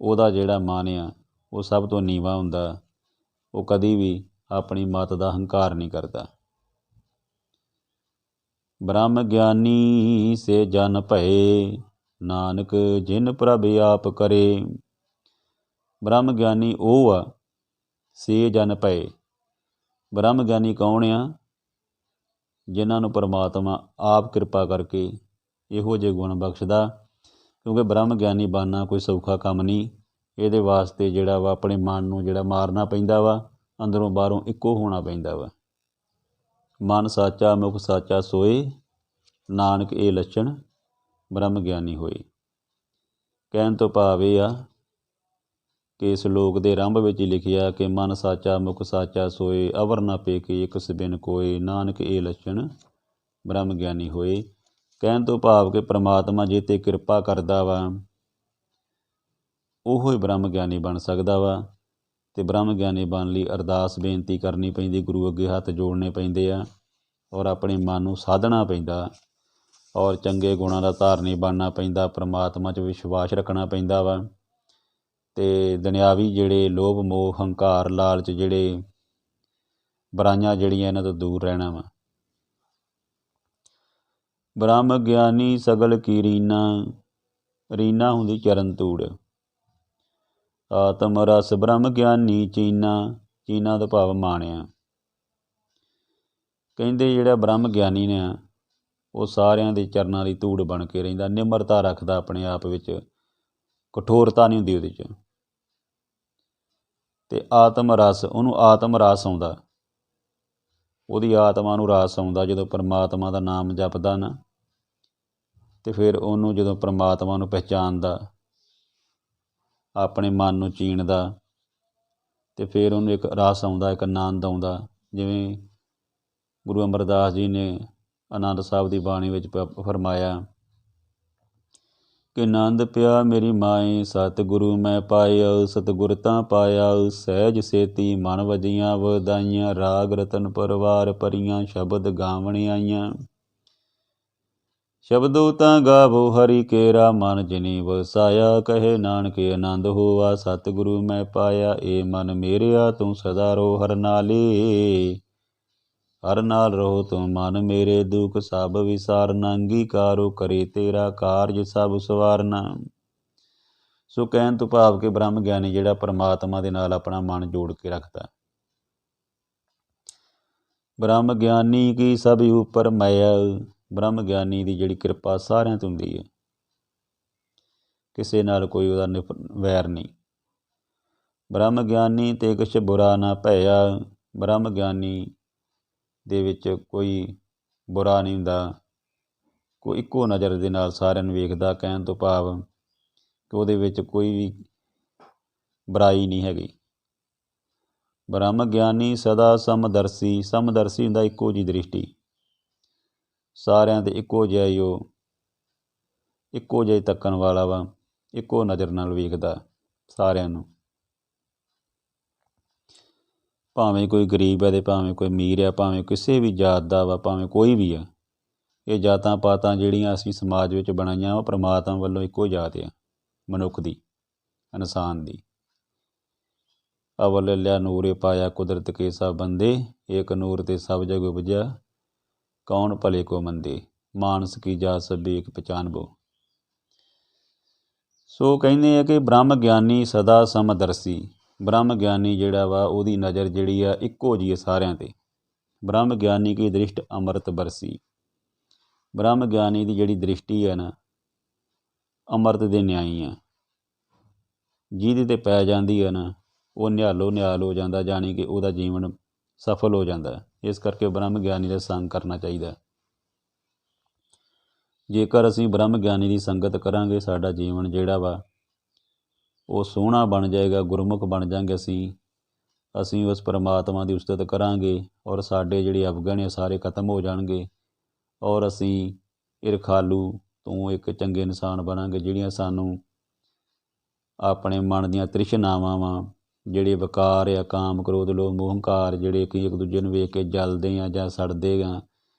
ਉਹਦਾ ਜਿਹੜਾ ਮਨ ਆ ਉਹ ਸਭ ਤੋਂ ਨੀਵਾਂ ਹੁੰਦਾ। ਉਹ ਕਦੀ ਵੀ ਆਪਣੀ ਮੱਤ ਦਾ ਹੰਕਾਰ ਨਹੀਂ ਕਰਦਾ। ਬ੍ਰਹਮ ਗਿਆਨੀ ਸੇ ਜਨ ਭਏ, ਨਾਨਕ ਜਿਨ ਪ੍ਰਭ ਆਪ ਕਰੇ। ਬ੍ਰਹਮ ਗਿਆਨੀ ਉਹ ਆ, ਸੇ ਜਨ ਭਏ। ਬ੍ਰਹਮ ਗਿਆਨੀ ਕੌਣ ਆ? ਜਿਨ੍ਹਾਂ ਨੂੰ ਪਰਮਾਤਮਾ ਆਪ ਕਿਰਪਾ ਕਰਕੇ ਇਹੋ ਜਿਹੇ ਗੁਣ ਬਖਸ਼ਦਾ। ਕਿਉਂਕਿ ਬ੍ਰਹਮ ਗਿਆਨੀ ਬਣਨਾ ਕੋਈ ਸੌਖਾ ਕੰਮ ਨਹੀਂ। ਇਹਦੇ ਵਾਸਤੇ ਜਿਹੜਾ ਵਾ ਆਪਣੇ ਮਨ ਨੂੰ ਜਿਹੜਾ ਮਾਰਨਾ ਪੈਂਦਾ ਵਾ, ਅੰਦਰੋਂ ਬਾਹਰੋਂ ਇੱਕੋ ਹੋਣਾ ਪੈਂਦਾ ਵਾ। ਮਨ ਸਾਚਾ ਮੁਖ ਸਾਚਾ ਸੋਏ, ਨਾਨਕ ਇਹ ਲੱਛਣ ਬ੍ਰਹਮ ਗਿਆਨੀ ਹੋਏ। ਕਹਿਣ ਤੋਂ ਭਾਵ ਇਹ ਆ ਕਿ ਇਸ ਲੋਕ ਦੇ ਆਰੰਭ ਵਿੱਚ ਹੀ ਲਿਖਿਆ ਕਿ ਮਨ ਸਾਚਾ ਮੁਖ ਸਾਚਾ ਸੋਏ, ਅਵਰ ਨਾ ਪੇਖੇ ਇਕ ਬਿਨ ਕੋਏ, ਨਾਨਕ ਇਹ ਲੱਛਣ ਬ੍ਰਹਮ ਗਿਆਨੀ ਹੋਏ। ਕਹਿਣ ਤੋਂ ਭਾਵ ਕਿ ਪਰਮਾਤਮਾ ਜੇ 'ਤੇ ਕਿਰਪਾ ਕਰਦਾ ਵਾ, ਉਹੋ ਹੀ ਬ੍ਰਹਮ ਗਿਆਨੀ ਬਣ ਸਕਦਾ ਵਾ। ਅਤੇ ਬ੍ਰਹਮ ਗਿਆਨੀ ਬਣਨ ਲਈ ਅਰਦਾਸ ਬੇਨਤੀ ਕਰਨੀ ਪੈਂਦੀ, ਗੁਰੂ ਅੱਗੇ ਹੱਥ ਜੋੜਨੇ ਪੈਂਦੇ ਆ, ਔਰ ਆਪਣੇ ਮਨ ਨੂੰ ਸਾਧਣਾ ਪੈਂਦਾ, ਔਰ ਚੰਗੇ ਗੁਣਾਂ ਦਾ ਧਾਰਨੀ ਬਣਨਾ ਪੈਂਦਾ, ਪਰਮਾਤਮਾ 'ਚ ਵਿਸ਼ਵਾਸ ਰੱਖਣਾ ਪੈਂਦਾ ਵਾ, ਅਤੇ ਦੁਨਿਆਵੀ ਜਿਹੜੇ ਲੋਭ ਮੋਹ ਹੰਕਾਰ ਲਾਲਚ ਜਿਹੜੇ ਬੁਰਾਈਆਂ ਜਿਹੜੀਆਂ ਇਹਨਾਂ ਤੋਂ ਦੂਰ ਰਹਿਣਾ ਵਾ। ਬ੍ਰਹਮ ਗਿਆਨੀ ਸਗਲ ਕੀ ਰੀਨਾ, ਰੀਨਾ ਹੁੰਦੀ ਚਰਨ ਧੂੜ। ਆਤਮ ਰਸ ਬ੍ਰਹਮ ਗਿਆਨੀ ਚੀਨਾ, ਚੀਨਾ ਦਾ ਭਾਵ ਮਾਣਿਆ। ਕਹਿੰਦੇ ਜਿਹੜਾ ਬ੍ਰਹਮ ਗਿਆਨੀ ਨੇ ਉਹ ਸਾਰਿਆਂ ਦੇ ਚਰਨਾਂ ਦੀ ਧੂੜ ਬਣ ਕੇ ਰਹਿੰਦਾ, ਨਿਮਰਤਾ ਰੱਖਦਾ ਆਪਣੇ ਆਪ ਵਿੱਚ, ਕਠੋਰਤਾ ਨਹੀਂ ਹੁੰਦੀ ਉਹਦੇ 'ਚ। ਅਤੇ ਆਤਮ ਰਸ, ਉਹਨੂੰ ਆਤਮ ਰਸ ਆਉਂਦਾ, ਉਹਦੀ ਆਤਮਾ ਨੂੰ ਰਸ ਆਉਂਦਾ ਜਦੋਂ ਪਰਮਾਤਮਾ ਦਾ ਨਾਮ ਜਪਦਾ ਨਾ, ਅਤੇ ਫਿਰ ਉਹਨੂੰ ਜਦੋਂ ਪਰਮਾਤਮਾ ਨੂੰ ਪਹਿਚਾਣਦਾ, ਆਪਣੇ ਮਨ ਨੂੰ ਚੀਣਦਾ, ਅਤੇ ਫਿਰ ਉਹਨੂੰ ਇੱਕ ਰਸ ਆਉਂਦਾ, ਇੱਕ ਆਨੰਦ ਆਉਂਦਾ। ਜਿਵੇਂ ਗੁਰੂ ਅਮਰਦਾਸ ਜੀ ਨੇ ਆਨੰਦ ਸਾਹਿਬ ਦੀ ਬਾਣੀ ਵਿੱਚ ਫਰਮਾਇਆ ਕਿ ਆਨੰਦ ਪਿਆ ਮੇਰੀ ਮਾਏ, ਸਤਿਗੁਰੂ ਮੈਂ ਪਾਇਆ, ਸਤਿਗੁਰ ਤਾਂ ਪਾਇਆ, ਸਹਿਜ ਸੇਤੀ ਮਨ ਵਜੀਆਂ ਵਧਾਈਆਂ, ਰਾਗ ਰਤਨ ਪਰਵਾਰ ਭਰੀਆਂ, ਸ਼ਬਦ ਗਾਵਣ ਆਈਆਂ। ਸ਼ਬਦੋ ਤਾਂ ਗਾਵੋ ਹਰੀ ਕੇਰਾ, ਮਨ ਜਿਨੀ ਵਸਾਇਆ, ਕਹੇ ਨਾਨਕ ਆਨੰਦ ਹੋਆ, ਸਤਿਗੁਰੂ ਮੈਂ ਪਾਇਆ। ਏ ਮਨ ਮੇਰਿਆ ਤੂੰ ਸਦਾ ਰੋ ਹਰ ਨਾਲੇ, ਹਰ ਨਾਲ ਰਹੋ ਤੂੰ ਮਨ ਮੇਰੇ, ਦੁਖ ਸਭ ਵਿਸਾਰਨਾ, ਅੰਗੀਕਾਰੋ ਕਰੇ ਤੇਰਾ ਕਾਰਜ ਸਭ ਸਵਾਰਨਾ। ਸੋ ਕਹਿਣ ਤੋਂ ਭਾਵ ਕਿ ਬ੍ਰਹਮ ਗਿਆਨੀ ਜਿਹੜਾ ਪਰਮਾਤਮਾ ਦੇ ਨਾਲ ਆਪਣਾ ਮਨ ਜੋੜ ਕੇ ਰੱਖਦਾ। ਬ੍ਰਹਮ ਗਿਆਨੀ ਕੀ ਸਭ ਉੱਪਰ ਮਾਇਆ, ਬ੍ਰਹਮ ਗਿਆਨੀ ਦੀ ਜਿਹੜੀ ਕਿਰਪਾ ਸਾਰਿਆਂ 'ਤੇ ਹੁੰਦੀ ਹੈ, ਕਿਸੇ ਨਾਲ ਕੋਈ ਉਹਦਾ ਵੈਰ ਨਹੀਂ। ਬ੍ਰਹਮ ਗਿਆਨੀ ਤੇ ਕੁਛ ਬੁਰਾ ਨਾ ਭਇਆ, ਬ੍ਰਹਮ ਗਿਆਨੀ ਦੇ ਵਿੱਚ ਕੋਈ ਬੁਰਾ ਨਹੀਂ ਹੁੰਦਾ, ਕੋਈ ਇੱਕੋ ਨਜ਼ਰ ਦੇ ਨਾਲ ਸਾਰਿਆਂ ਨੂੰ ਵੇਖਦਾ। ਕਹਿਣ ਤੋਂ ਭਾਵ ਕਿ ਉਹਦੇ ਵਿੱਚ ਕੋਈ ਵੀ ਬੁਰਾਈ ਨਹੀਂ ਹੈਗੀ। ਬ੍ਰਹਮ ਗਿਆਨੀ ਸਦਾ ਸਮਦਰਸੀ, ਸਮਦਰਸੀ ਹੁੰਦਾ ਇੱਕੋ ਜਿਹੀ ਦ੍ਰਿਸ਼ਟੀ, ਸਾਰਿਆਂ 'ਤੇ ਇੱਕੋ ਜਿਹਾ ਹੀ ਉਹ ਇੱਕੋ ਜਿਹਾ ਤੱਕਣ ਵਾਲਾ ਵਾ, ਇੱਕੋ ਨਜ਼ਰ ਨਾਲ ਵੇਖਦਾ ਸਾਰਿਆਂ ਨੂੰ, ਭਾਵੇਂ ਕੋਈ ਗਰੀਬ ਹੈ ਅਤੇ ਭਾਵੇਂ ਕੋਈ ਅਮੀਰ ਆ, ਭਾਵੇਂ ਕਿਸੇ ਵੀ ਜਾਤ ਦਾ ਵਾ, ਭਾਵੇਂ ਕੋਈ ਵੀ ਆ। ਇਹ ਜਾਤਾਂ ਪਾਤਾਂ ਜਿਹੜੀਆਂ ਅਸੀਂ ਸਮਾਜ ਵਿੱਚ ਬਣਾਈਆਂ ਉਹ ਪਰਮਾਤਮਾ ਵੱਲੋਂ ਇੱਕੋ ਜਾਤ ਆ, ਮਨੁੱਖ ਦੀ, ਇਨਸਾਨ ਦੀ। ਅਵਲ ਲਿਆ ਨੂਰੇ ਪਾਇਆ ਕੁਦਰਤ ਕੇ ਸਭ ਬੰਦੇ, ਏਕ ਨੂਰ ਤੇ ਸਭ ਜਗ ਉਪਜਿਆ, ਕੌਣ ਭਲੇ ਕੋ ਮੰਦੇ, ਮਾਨਸ ਕੀ ਜਾਤ ਸਭੀ ਇੱਕ ਪਛਾਨਬੋ। ਸੋ ਕਹਿੰਦੇ ਆ ਕਿ ਬ੍ਰਹਮ ਗਿਆਨੀ ਸਦਾ ਸਮਦਰਸੀ, ਬ੍ਰਹਮ ਗਿਆਨੀ ਜਿਹੜਾ ਵਾ ਉਹਦੀ ਨਜ਼ਰ ਜਿਹੜੀ ਆ ਇੱਕੋ ਜਿਹੀ ਹੈ ਸਾਰਿਆਂ 'ਤੇ। ਬ੍ਰਹਮ ਗਿਆਨੀ ਕੀ ਦ੍ਰਿਸ਼ਟ ਅੰਮ੍ਰਿਤ ਬਰਸੀ, ਬ੍ਰਹਮ ਗਿਆਨੀ ਦੀ ਜਿਹੜੀ ਦ੍ਰਿਸ਼ਟੀ ਹੈ ਨਾ ਅੰਮ੍ਰਿਤ ਦੇ ਨਿਆਈ ਆ, ਜਿਹਦੇ 'ਤੇ ਪੈ ਜਾਂਦੀ ਹੈ ਨਾ ਉਹ ਨਿਹਾਲੋ ਨਿਹਾਲ ਹੋ ਜਾਂਦਾ, ਜਾਣੀ ਕਿ ਉਹਦਾ ਜੀਵਨ ਸਫਲ ਹੋ ਜਾਂਦਾ। ਇਸ ਕਰਕੇ ਬ੍ਰਹਮ ਗਿਆਨੀ ਦਾ ਸੰਗ ਕਰਨਾ ਚਾਹੀਦਾ। ਜੇਕਰ ਅਸੀਂ ਬ੍ਰਹਮ ਗਿਆਨੀ ਦੀ ਸੰਗਤ ਕਰਾਂਗੇ, ਸਾਡਾ ਜੀਵਨ ਜਿਹੜਾ ਵਾ ਉਹ ਸੋਹਣਾ ਬਣ ਜਾਏਗਾ, ਗੁਰਮੁਖ ਬਣ ਜਾਵਾਂਗੇ ਅਸੀਂ ਉਸ ਪਰਮਾਤਮਾ ਦੀ ਉਸਤਤ ਕਰਾਂਗੇ, ਔਰ ਸਾਡੇ ਜਿਹੜੇ ਅਵਗਣ ਆ ਸਾਰੇ ਖਤਮ ਹੋ ਜਾਣਗੇ, ਔਰ ਅਸੀਂ ਈਰਖਾਲੂ ਤੋਂ ਇੱਕ ਚੰਗੇ ਇਨਸਾਨ ਬਣਾਂਗੇ। ਜਿਹੜੀਆਂ ਸਾਨੂੰ ਆਪਣੇ ਮਨ ਦੀਆਂ ਤ੍ਰਿਸ਼ਨਾਵਾਂ ਵਾ, ਜਿਹੜੇ ਵਿਕਾਰ ਆ, ਕਾਮ ਕ੍ਰੋਧ ਲੋਭ ਮੋਹ ਹੰਕਾਰ, ਜਿਹੜੇ ਕਿ ਇੱਕ ਦੂਜੇ ਨੂੰ ਵੇਖ ਕੇ ਜਲਦੇ ਆ ਜਾਂ ਸੜਦੇ ਆ,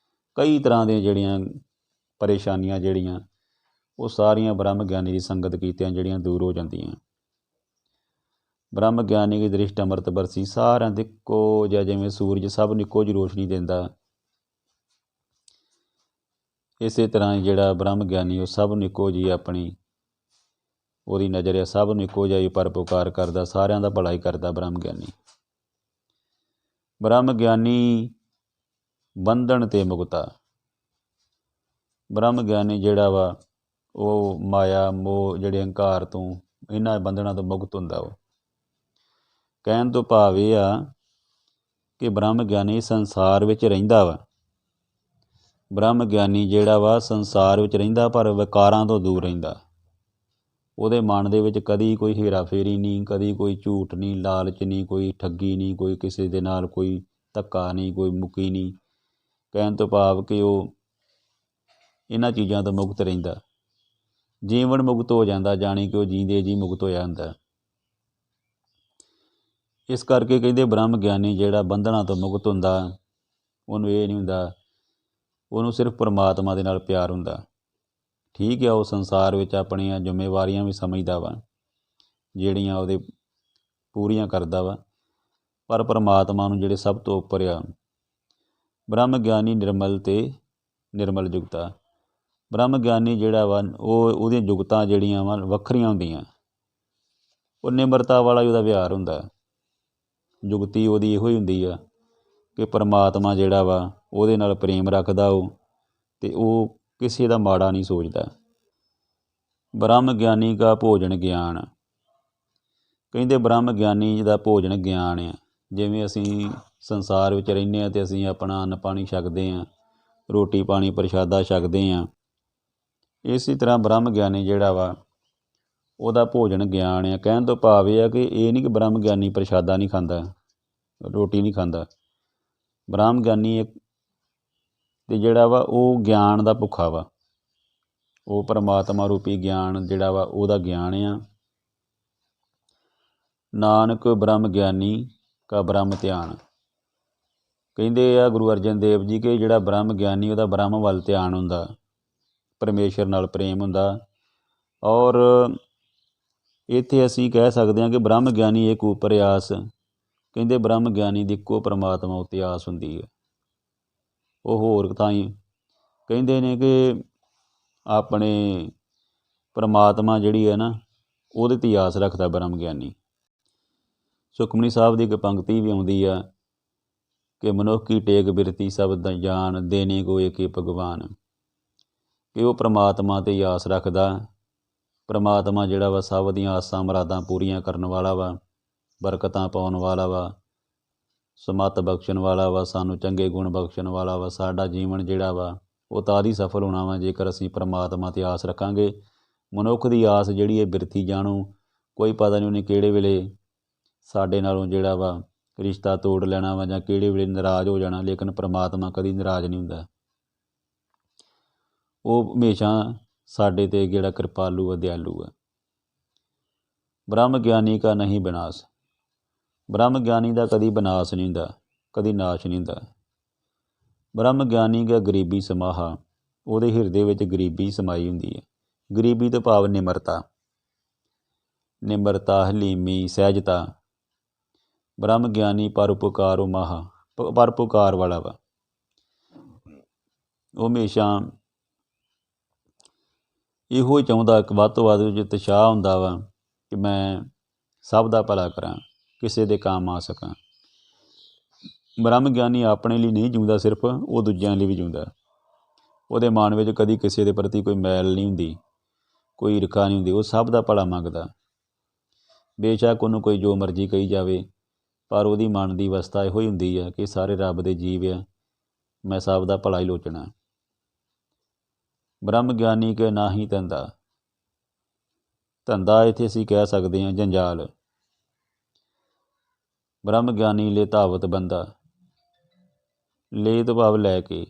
ਕਈ ਤਰ੍ਹਾਂ ਦੀਆਂ ਜਿਹੜੀਆਂ ਪਰੇਸ਼ਾਨੀਆਂ ਜਿਹੜੀਆਂ ਉਹ ਸਾਰੀਆਂ ਬ੍ਰਹਮ ਗਿਆਨੀ ਦੀ ਸੰਗਤ ਕੀਤਿਆਂ ਜਿਹੜੀਆਂ ਦੂਰ ਹੋ ਜਾਂਦੀਆਂ। ਬ੍ਰਹਮ ਗਿਆਨੀ ਦੀ ਦ੍ਰਿਸ਼ਟ ਅੰਮ੍ਰਿਤ ਬਰਸੀ, ਸਾਰਿਆਂ ਦੇ ਇੱਕੋ ਜਿਹਾ, ਜਿਵੇਂ ਸੂਰਜ ਸਭ ਨੂੰ ਇੱਕੋ ਜਿਹੀ ਰੋਸ਼ਨੀ ਦਿੰਦਾ, ਇਸੇ ਤਰ੍ਹਾਂ ਜਿਹੜਾ ਬ੍ਰਹਮ ਗਿਆਨੀ ਉਹ ਸਭ ਨੂੰ ਇੱਕੋ ਜਿਹੀ ਆਪਣੀ ਉਹਦੀ ਨਜ਼ਰ ਆ, ਸਭ ਨੂੰ ਇੱਕੋ ਜਿਹਾ ਹੀ ਪਰਉਪਕਾਰ ਕਰਦਾ, ਸਾਰਿਆਂ ਦਾ ਭਲਾ ਹੀ ਕਰਦਾ ਬ੍ਰਹਮ ਗਿਆਨੀ। ਬ੍ਰਹਮ ਗਿਆਨੀ ਬੰਧਨ ਤੇ ਮੁਕਤਾ, ਬ੍ਰਹਮ ਗਿਆਨੀ ਜਿਹੜਾ ਵਾ ਉਹ ਮਾਇਆ ਮੋਹ ਜਿਹੜੇ ਹੰਕਾਰ ਤੋਂ, ਇਹਨਾਂ ਬੰਧਨਾਂ ਤੋਂ ਮੁਕਤ ਹੁੰਦਾ। ਉਹ ਕਹਿਣ ਤੋਂ ਭਾਵ ਇਹ ਆ ਕਿ ਬ੍ਰਹਮ ਗਿਆਨੀ ਸੰਸਾਰ ਵਿੱਚ ਰਹਿੰਦਾ ਵਾ, ਬ੍ਰਹਮ ਗਿਆਨੀ ਜਿਹੜਾ ਵਾ ਸੰਸਾਰ ਵਿੱਚ ਰਹਿੰਦਾ ਪਰ ਵਿਕਾਰਾਂ ਤੋਂ ਦੂਰ ਰਹਿੰਦਾ। ਉਹਦੇ ਮਨ ਦੇ ਵਿੱਚ ਕਦੀ ਕੋਈ ਹੇਰਾ ਫੇਰੀ ਨਹੀਂ, ਕਦੀ ਕੋਈ ਝੂਠ ਨਹੀਂ, ਲਾਲਚ ਨਹੀਂ, ਕੋਈ ਠੱਗੀ ਨਹੀਂ, ਕੋਈ ਕਿਸੇ ਦੇ ਨਾਲ ਕੋਈ ਧੱਕਾ ਨਹੀਂ, ਕੋਈ ਮੁੱਕੀ ਨਹੀਂ। ਕਹਿਣ ਤੋਂ ਭਾਵ ਕਿ ਉਹ ਇਹਨਾਂ ਚੀਜ਼ਾਂ ਤੋਂ ਮੁਕਤ ਰਹਿੰਦਾ, ਜੀਵਨ ਮੁਕਤ ਹੋ ਜਾਂਦਾ, ਜਾਣੀ ਕਿ ਉਹ ਜੀਂਦੇ ਜੀ ਮੁਕਤ ਹੋਇਆ ਹੁੰਦਾ। ਇਸ ਕਰਕੇ ਕਹਿੰਦੇ ਬ੍ਰਹਮ ਗਿਆਨੀ ਜਿਹੜਾ ਬੰਧਨਾਂ ਤੋਂ ਮੁਕਤ ਹੁੰਦਾ, ਉਹਨੂੰ ਇਹ ਨਹੀਂ ਹੁੰਦਾ, ਉਹਨੂੰ ਸਿਰਫ ਪਰਮਾਤਮਾ ਦੇ ਨਾਲ ਪਿਆਰ ਹੁੰਦਾ। ਠੀਕ ਆ, ਉਹ ਸੰਸਾਰ ਵਿੱਚ ਆਪਣੀਆਂ ਜ਼ਿੰਮੇਵਾਰੀਆਂ ਵੀ ਸਮਝਦਾ ਵਾ, ਜਿਹੜੀਆਂ ਉਹਦੇ ਪੂਰੀਆਂ ਕਰਦਾ ਵਾ, ਪਰ ਪਰਮਾਤਮਾ ਨੂੰ ਜਿਹੜੇ ਸਭ ਤੋਂ ਉੱਪਰ ਆ। ਬ੍ਰਹਮ ਗਿਆਨੀ ਨਿਰਮਲ ਤੇ ਨਿਰਮਲ ਜੁਗਤਾ। ਬ੍ਰਹਮ ਗਿਆਨੀ ਜਿਹੜਾ ਵਾ ਉਹਦੀਆਂ ਜੁਗਤਾਂ ਜਿਹੜੀਆਂ ਵਾ ਵੱਖਰੀਆਂ ਹੁੰਦੀਆਂ। ਉਹ ਨਿਮਰਤਾ ਵਾਲਾ ਹੀ ਉਹਦਾ ਵਿਹਾਰ ਹੁੰਦਾ। ਜੁਗਤੀ ਉਹਦੀ ਇਹੋ ਹੀ ਹੁੰਦੀ ਆ ਕਿ ਪਰਮਾਤਮਾ ਜਿਹੜਾ ਵਾ ਉਹਦੇ ਨਾਲ ਪ੍ਰੇਮ ਰੱਖਦਾ ਉਹ, ਅਤੇ ਉਹ ਕਿਸੇ ਦਾ ਮਾੜਾ ਨਹੀਂ ਸੋਚਦਾ। ਬ੍ਰਹਮ ਗਿਆਨੀ ਕਾ ਭੋਜਨ ਗਿਆਨ। ਕਹਿੰਦੇ ਬ੍ਰਹਮ ਗਿਆਨੀ ਦਾ ਭੋਜਨ ਗਿਆਨ ਆ। ਜਿਵੇਂ ਅਸੀਂ ਸੰਸਾਰ ਵਿੱਚ ਰਹਿੰਦੇ ਹਾਂ ਅਤੇ ਅਸੀਂ ਆਪਣਾ ਅੰਨ ਪਾਣੀ ਛਕਦੇ ਹਾਂ, ਰੋਟੀ ਪਾਣੀ ਪ੍ਰਸ਼ਾਦਾ ਛਕਦੇ ਹਾਂ, ਇਸੇ ਤਰ੍ਹਾਂ ਬ੍ਰਹਮ ਗਿਆਨੀ ਜਿਹੜਾ ਵਾ ਉਹਦਾ ਭੋਜਨ ਗਿਆਨ ਆ। ਕਹਿਣ ਤੋਂ ਭਾਵ ਇਹ ਆ ਕਿ ਇਹ ਨਹੀਂ ਕਿ ਬ੍ਰਹਮ ਗਿਆਨੀ ਪ੍ਰਸ਼ਾਦਾ ਨਹੀਂ ਖਾਂਦਾ, ਰੋਟੀ ਨਹੀਂ ਖਾਂਦਾ। ਬ੍ਰਹਮ ਗਿਆਨੀ ਅਤੇ ਜਿਹੜਾ ਵਾ ਉਹ ਗਿਆਨ ਦਾ ਭੁੱਖਾ ਵਾ। ਉਹ ਪਰਮਾਤਮਾ ਰੂਪੀ ਗਿਆਨ ਜਿਹੜਾ ਵਾ ਉਹਦਾ ਗਿਆਨ ਆ। ਨਾਨਕ ਬ੍ਰਹਮ ਗਿਆਨੀ ਕਾ ਬ੍ਰਹਮ ਧਿਆਨ। ਕਹਿੰਦੇ ਆ ਗੁਰੂ ਅਰਜਨ ਦੇਵ ਜੀ ਕਿ ਜਿਹੜਾ ਬ੍ਰਹਮ ਗਿਆਨੀ ਉਹਦਾ ਬ੍ਰਹਮ ਵੱਲ ਧਿਆਨ ਹੁੰਦਾ, ਪਰਮੇਸ਼ਰ ਨਾਲ ਪ੍ਰੇਮ ਹੁੰਦਾ। ਔਰ ਇੱਥੇ ਅਸੀਂ ਕਹਿ ਸਕਦੇ ਹਾਂ ਕਿ ਬ੍ਰਹਮ ਗਿਆਨੀ ਇੱਕ ਉਪਰ ਆਸ। ਕਹਿੰਦੇ ਬ੍ਰਹਮ ਗਿਆਨੀ ਦੀ ਇੱਕੋ ਪਰਮਾਤਮਾ ਉੱਤੇ ਆਸ ਹੁੰਦੀ ਹੈ। ਉਹ ਹੋਰ ਥਾਈਂ ਕਹਿੰਦੇ ਨੇ ਕਿ ਆਪਣੇ ਪਰਮਾਤਮਾ ਜਿਹੜੀ ਹੈ ਨਾ ਉਹਦੇ 'ਤੇ ਆਸ ਰੱਖਦਾ ਬ੍ਰਹਮ ਗਿਆਨੀ। ਸੁਖਮਨੀ ਸਾਹਿਬ ਦੀ ਇੱਕ ਪੰਕਤੀ ਵੀ ਆਉਂਦੀ ਆ ਕਿ ਮਨੁੱਖ ਕੀ ਟੇਕ ਬਿਰਤੀ ਸਭ ਦਾ ਜਾਨ, ਦੇਣੇ ਕੋ ਏਕੇ ਭਗਵਾਨ। ਕਿ ਉਹ ਪਰਮਾਤਮਾ 'ਤੇ ਆਸ ਰੱਖਦਾ। ਪਰਮਾਤਮਾ ਜਿਹੜਾ ਵਾ ਸਭ ਦੀਆਂ ਆਸਾਂ ਮੁਰਾਦਾਂ ਪੂਰੀਆਂ ਕਰਨ ਵਾਲਾ ਵਾ, ਬਰਕਤਾਂ ਪਾਉਣ ਵਾਲਾ ਵਾ, ਸਮੱਤ ਬਖਸ਼ਣ ਵਾਲਾ ਵਾ, ਸਾਨੂੰ ਚੰਗੇ ਗੁਣ ਬਖਸ਼ਣ ਵਾਲਾ ਵਾ। ਸਾਡਾ ਜੀਵਨ ਜਿਹੜਾ ਵਾ ਉਹ ਤਾਂ ਹੀ ਸਫਲ ਹੋਣਾ ਵਾ ਜੇਕਰ ਅਸੀਂ ਪਰਮਾਤਮਾ 'ਤੇ ਆਸ ਰੱਖਾਂਗੇ। ਮਨੁੱਖ ਦੀ ਆਸ ਜਿਹੜੀ ਹੈ ਬਿਰਥੀ ਜਾਣੂ, ਕੋਈ ਪਤਾ ਨਹੀਂ ਉਹਨੇ ਕਿਹੜੇ ਵੇਲੇ ਸਾਡੇ ਨਾਲੋਂ ਜਿਹੜਾ ਵਾ ਰਿਸ਼ਤਾ ਤੋੜ ਲੈਣਾ ਵਾ ਜਾਂ ਕਿਹੜੇ ਵੇਲੇ ਨਾਰਾਜ਼ ਹੋ ਜਾਣਾ। ਲੇਕਿਨ ਪਰਮਾਤਮਾ ਕਦੀ ਨਾਰਾਜ਼ ਨਹੀਂ ਹੁੰਦਾ। ਉਹ ਹਮੇਸ਼ਾ ਸਾਡੇ 'ਤੇ ਜਿਹੜਾ ਕਿਰਪਾਲੂ ਆ, ਦਿਆਲੂ ਆ। ਬ੍ਰਹਮ ਗਿਆਨੀ ਕਾ ਨਹੀਂ ਵਿਨਾਸ਼। ਬ੍ਰਹਮ ਗਿਆਨੀ ਦਾ ਕਦੀ ਵਿਨਾਸ਼ ਨਹੀਂ ਹੁੰਦਾ, ਕਦੀ ਨਾਸ਼ ਨਹੀਂ ਹੁੰਦਾ। ਬ੍ਰਹਮ ਗਿਆਨੀ ਕਾ ਗਰੀਬੀ ਸਮਾਹਾ। ਉਹਦੇ ਹਿਰਦੇ ਵਿੱਚ ਗਰੀਬੀ ਸਮਾਈ ਹੁੰਦੀ ਹੈ। ਗਰੀਬੀ ਤੋਂ ਭਾਵ ਨਿਮਰਤਾ, ਨਿਮਰਤਾ, ਹਲੀਮੀ, ਸਹਿਜਤਾ। ਬ੍ਰਹਮ ਗਿਆਨੀ ਪਰਉਪਕਾਰੁ ਮਾਹਾ। ਪਰਉਪਕਾਰ ਵਾਲਾ ਵਾ। ਉਹ ਹਮੇਸ਼ਾ ਇਹੋ ਹੀ ਚਾਹੁੰਦਾ ਕਿ ਵੱਧ ਤੋਂ ਵੱਧ ਵਿੱਚ ਉਤਸ਼ਾਹ ਹੁੰਦਾ ਵਾ ਕਿ ਮੈਂ ਸਭ ਦਾ ਭਲਾ ਕਰਾਂ, ਕਿਸੇ ਦੇ ਕੰਮ ਆ ਸਕਾਂ। ਬ੍ਰਹਮ ਗਿਆਨੀ ਆਪਣੇ ਲਈ ਨਹੀਂ ਜਿਉਂਦਾ ਸਿਰਫ, ਉਹ ਦੂਜਿਆਂ ਲਈ ਵੀ ਜਿਉਂਦਾ। ਉਹਦੇ ਮਨ ਵਿੱਚ ਕਦੀ ਕਿਸੇ ਦੇ ਪ੍ਰਤੀ ਕੋਈ ਮੈਲ ਨਹੀਂ ਹੁੰਦੀ, ਕੋਈ ਈਰਖਾ ਨਹੀਂ ਹੁੰਦੀ। ਉਹ ਸਭ ਦਾ ਭਲਾ ਮੰਗਦਾ। ਬੇਸ਼ੱਕ ਉਹਨੂੰ ਕੋਈ ਜੋ ਮਰਜ਼ੀ ਕਹੀ ਜਾਵੇ, ਪਰ ਉਹਦੀ ਮਨ ਦੀ ਅਵਸਥਾ ਇਹੋ ਹੀ ਹੁੰਦੀ ਹੈ ਕਿ ਸਾਰੇ ਰੱਬ ਦੇ ਜੀਵ ਆ, ਮੈਂ ਸਭ ਦਾ ਭਲਾ ਹੀ ਲੋਚਣਾ। ਬ੍ਰਹਮ ਗਿਆਨੀ ਕੇ ਨਾ ਹੀ ਧੰਦਾ। ਧੰਦਾ ਇੱਥੇ ਅਸੀਂ ਕਹਿ ਸਕਦੇ ਹਾਂ ਜੰਜਾਲ। ਬ੍ਰਹਮ ਗਿਆਨੀ ਲੈ ਧਾਵਤ ਬੰਦਾ। ਲੈ ਤੋਂ ਭਾਵ ਲੈ ਕੇ,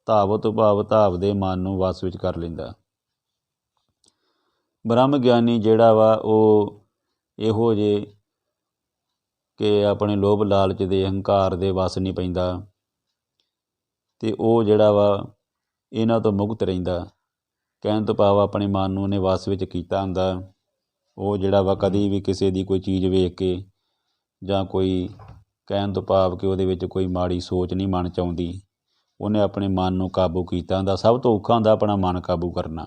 ਧਾਵਤ ਤੋਂ ਭਾਵ ਧਾਵਦੇ ਮਨ ਨੂੰ ਵਸ ਵਿੱਚ ਕਰ ਲੈਂਦਾ। ਬ੍ਰਹਮ ਗਿਆਨੀ ਜਿਹੜਾ ਵਾ ਉਹ ਇਹੋ ਜਿਹੇ ਕਿ ਆਪਣੇ ਲੋਭ ਲਾਲਚ ਦੇ, ਹੰਕਾਰ ਦੇ ਵਸ ਨਹੀਂ ਪੈਂਦਾ, ਅਤੇ ਉਹ ਜਿਹੜਾ ਵਾ ਇਹਨਾਂ ਤੋਂ ਮੁਕਤ ਰਹਿੰਦਾ। ਕਹਿਣ ਤੋਂ ਭਾਵ ਆਪਣੇ ਮਨ ਨੂੰ ਉਹਨੇ ਵਸ ਵਿੱਚ ਕੀਤਾ ਹੁੰਦਾ। ਉਹ ਜਿਹੜਾ ਵਾ ਕਦੀ ਵੀ ਕਿਸੇ ਦੀ ਕੋਈ ਚੀਜ਼ ਵੇਖ ਕੇ ਜਾਂ ਕੋਈ, ਕਹਿਣ ਤੋਂ ਭਾਵ ਕਿ ਉਹਦੇ ਵਿੱਚ ਕੋਈ ਮਾੜੀ ਸੋਚ ਨਹੀਂ ਮਨ 'ਚ ਆਉਂਦੀ। ਉਹਨੇ ਆਪਣੇ ਮਨ ਨੂੰ ਕਾਬੂ ਕੀਤਾ ਹੁੰਦਾ। ਸਭ ਤੋਂ ਔਖਾ ਹੁੰਦਾ ਆਪਣਾ ਮਨ ਕਾਬੂ ਕਰਨਾ।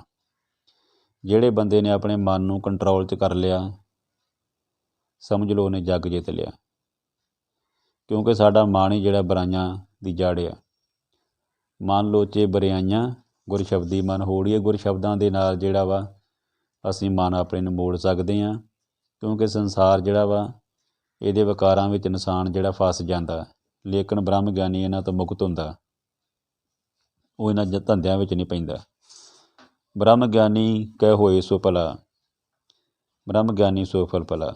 ਜਿਹੜੇ ਬੰਦੇ ਨੇ ਆਪਣੇ ਮਨ ਨੂੰ ਕੰਟਰੋਲ 'ਚ ਕਰ ਲਿਆ, ਸਮਝ ਲਓ ਉਹਨੇ ਜੱਗ ਜਿੱਤ ਲਿਆ। ਕਿਉਂਕਿ ਸਾਡਾ ਮਨ ਹੀ ਜਿਹੜਾ ਬੁਰਾਈਆਂ ਦੀ ਜੜ ਆ। ਮਨ ਲੋਚੇ ਬਰਿਆਈਆਂ ਗੁਰ ਸ਼ਬਦੀ ਮਨ ਹੋੜੀਏ। ਗੁਰ ਸ਼ਬਦਾਂ ਦੇ ਨਾਲ ਜਿਹੜਾ ਵਾ ਅਸੀਂ ਮਨ ਆਪਣੇ ਨੂੰ ਮੋੜ ਸਕਦੇ ਹਾਂ। ਕਿਉਂਕਿ ਸੰਸਾਰ ਜਿਹੜਾ ਵਾ ਇਹਦੇ ਵਿਕਾਰਾਂ ਵਿੱਚ ਇਨਸਾਨ ਜਿਹੜਾ ਫਸ ਜਾਂਦਾ। ਲੇਕਿਨ ਬ੍ਰਹਮ ਗਿਆਨੀ ਇਹਨਾਂ ਤੋਂ ਮੁਕਤ ਹੁੰਦਾ। ਉਹ ਇਹਨਾਂ ਧੰਦਿਆਂ ਵਿੱਚ ਨਹੀਂ ਪੈਂਦਾ। ਬ੍ਰਹਮ ਗਿਆਨੀ ਕਹਿ ਹੋਏ ਸੋ ਭਲਾ। ਬ੍ਰਹਮ ਗਿਆਨੀ ਸੋ ਫਲ ਭਲਾ।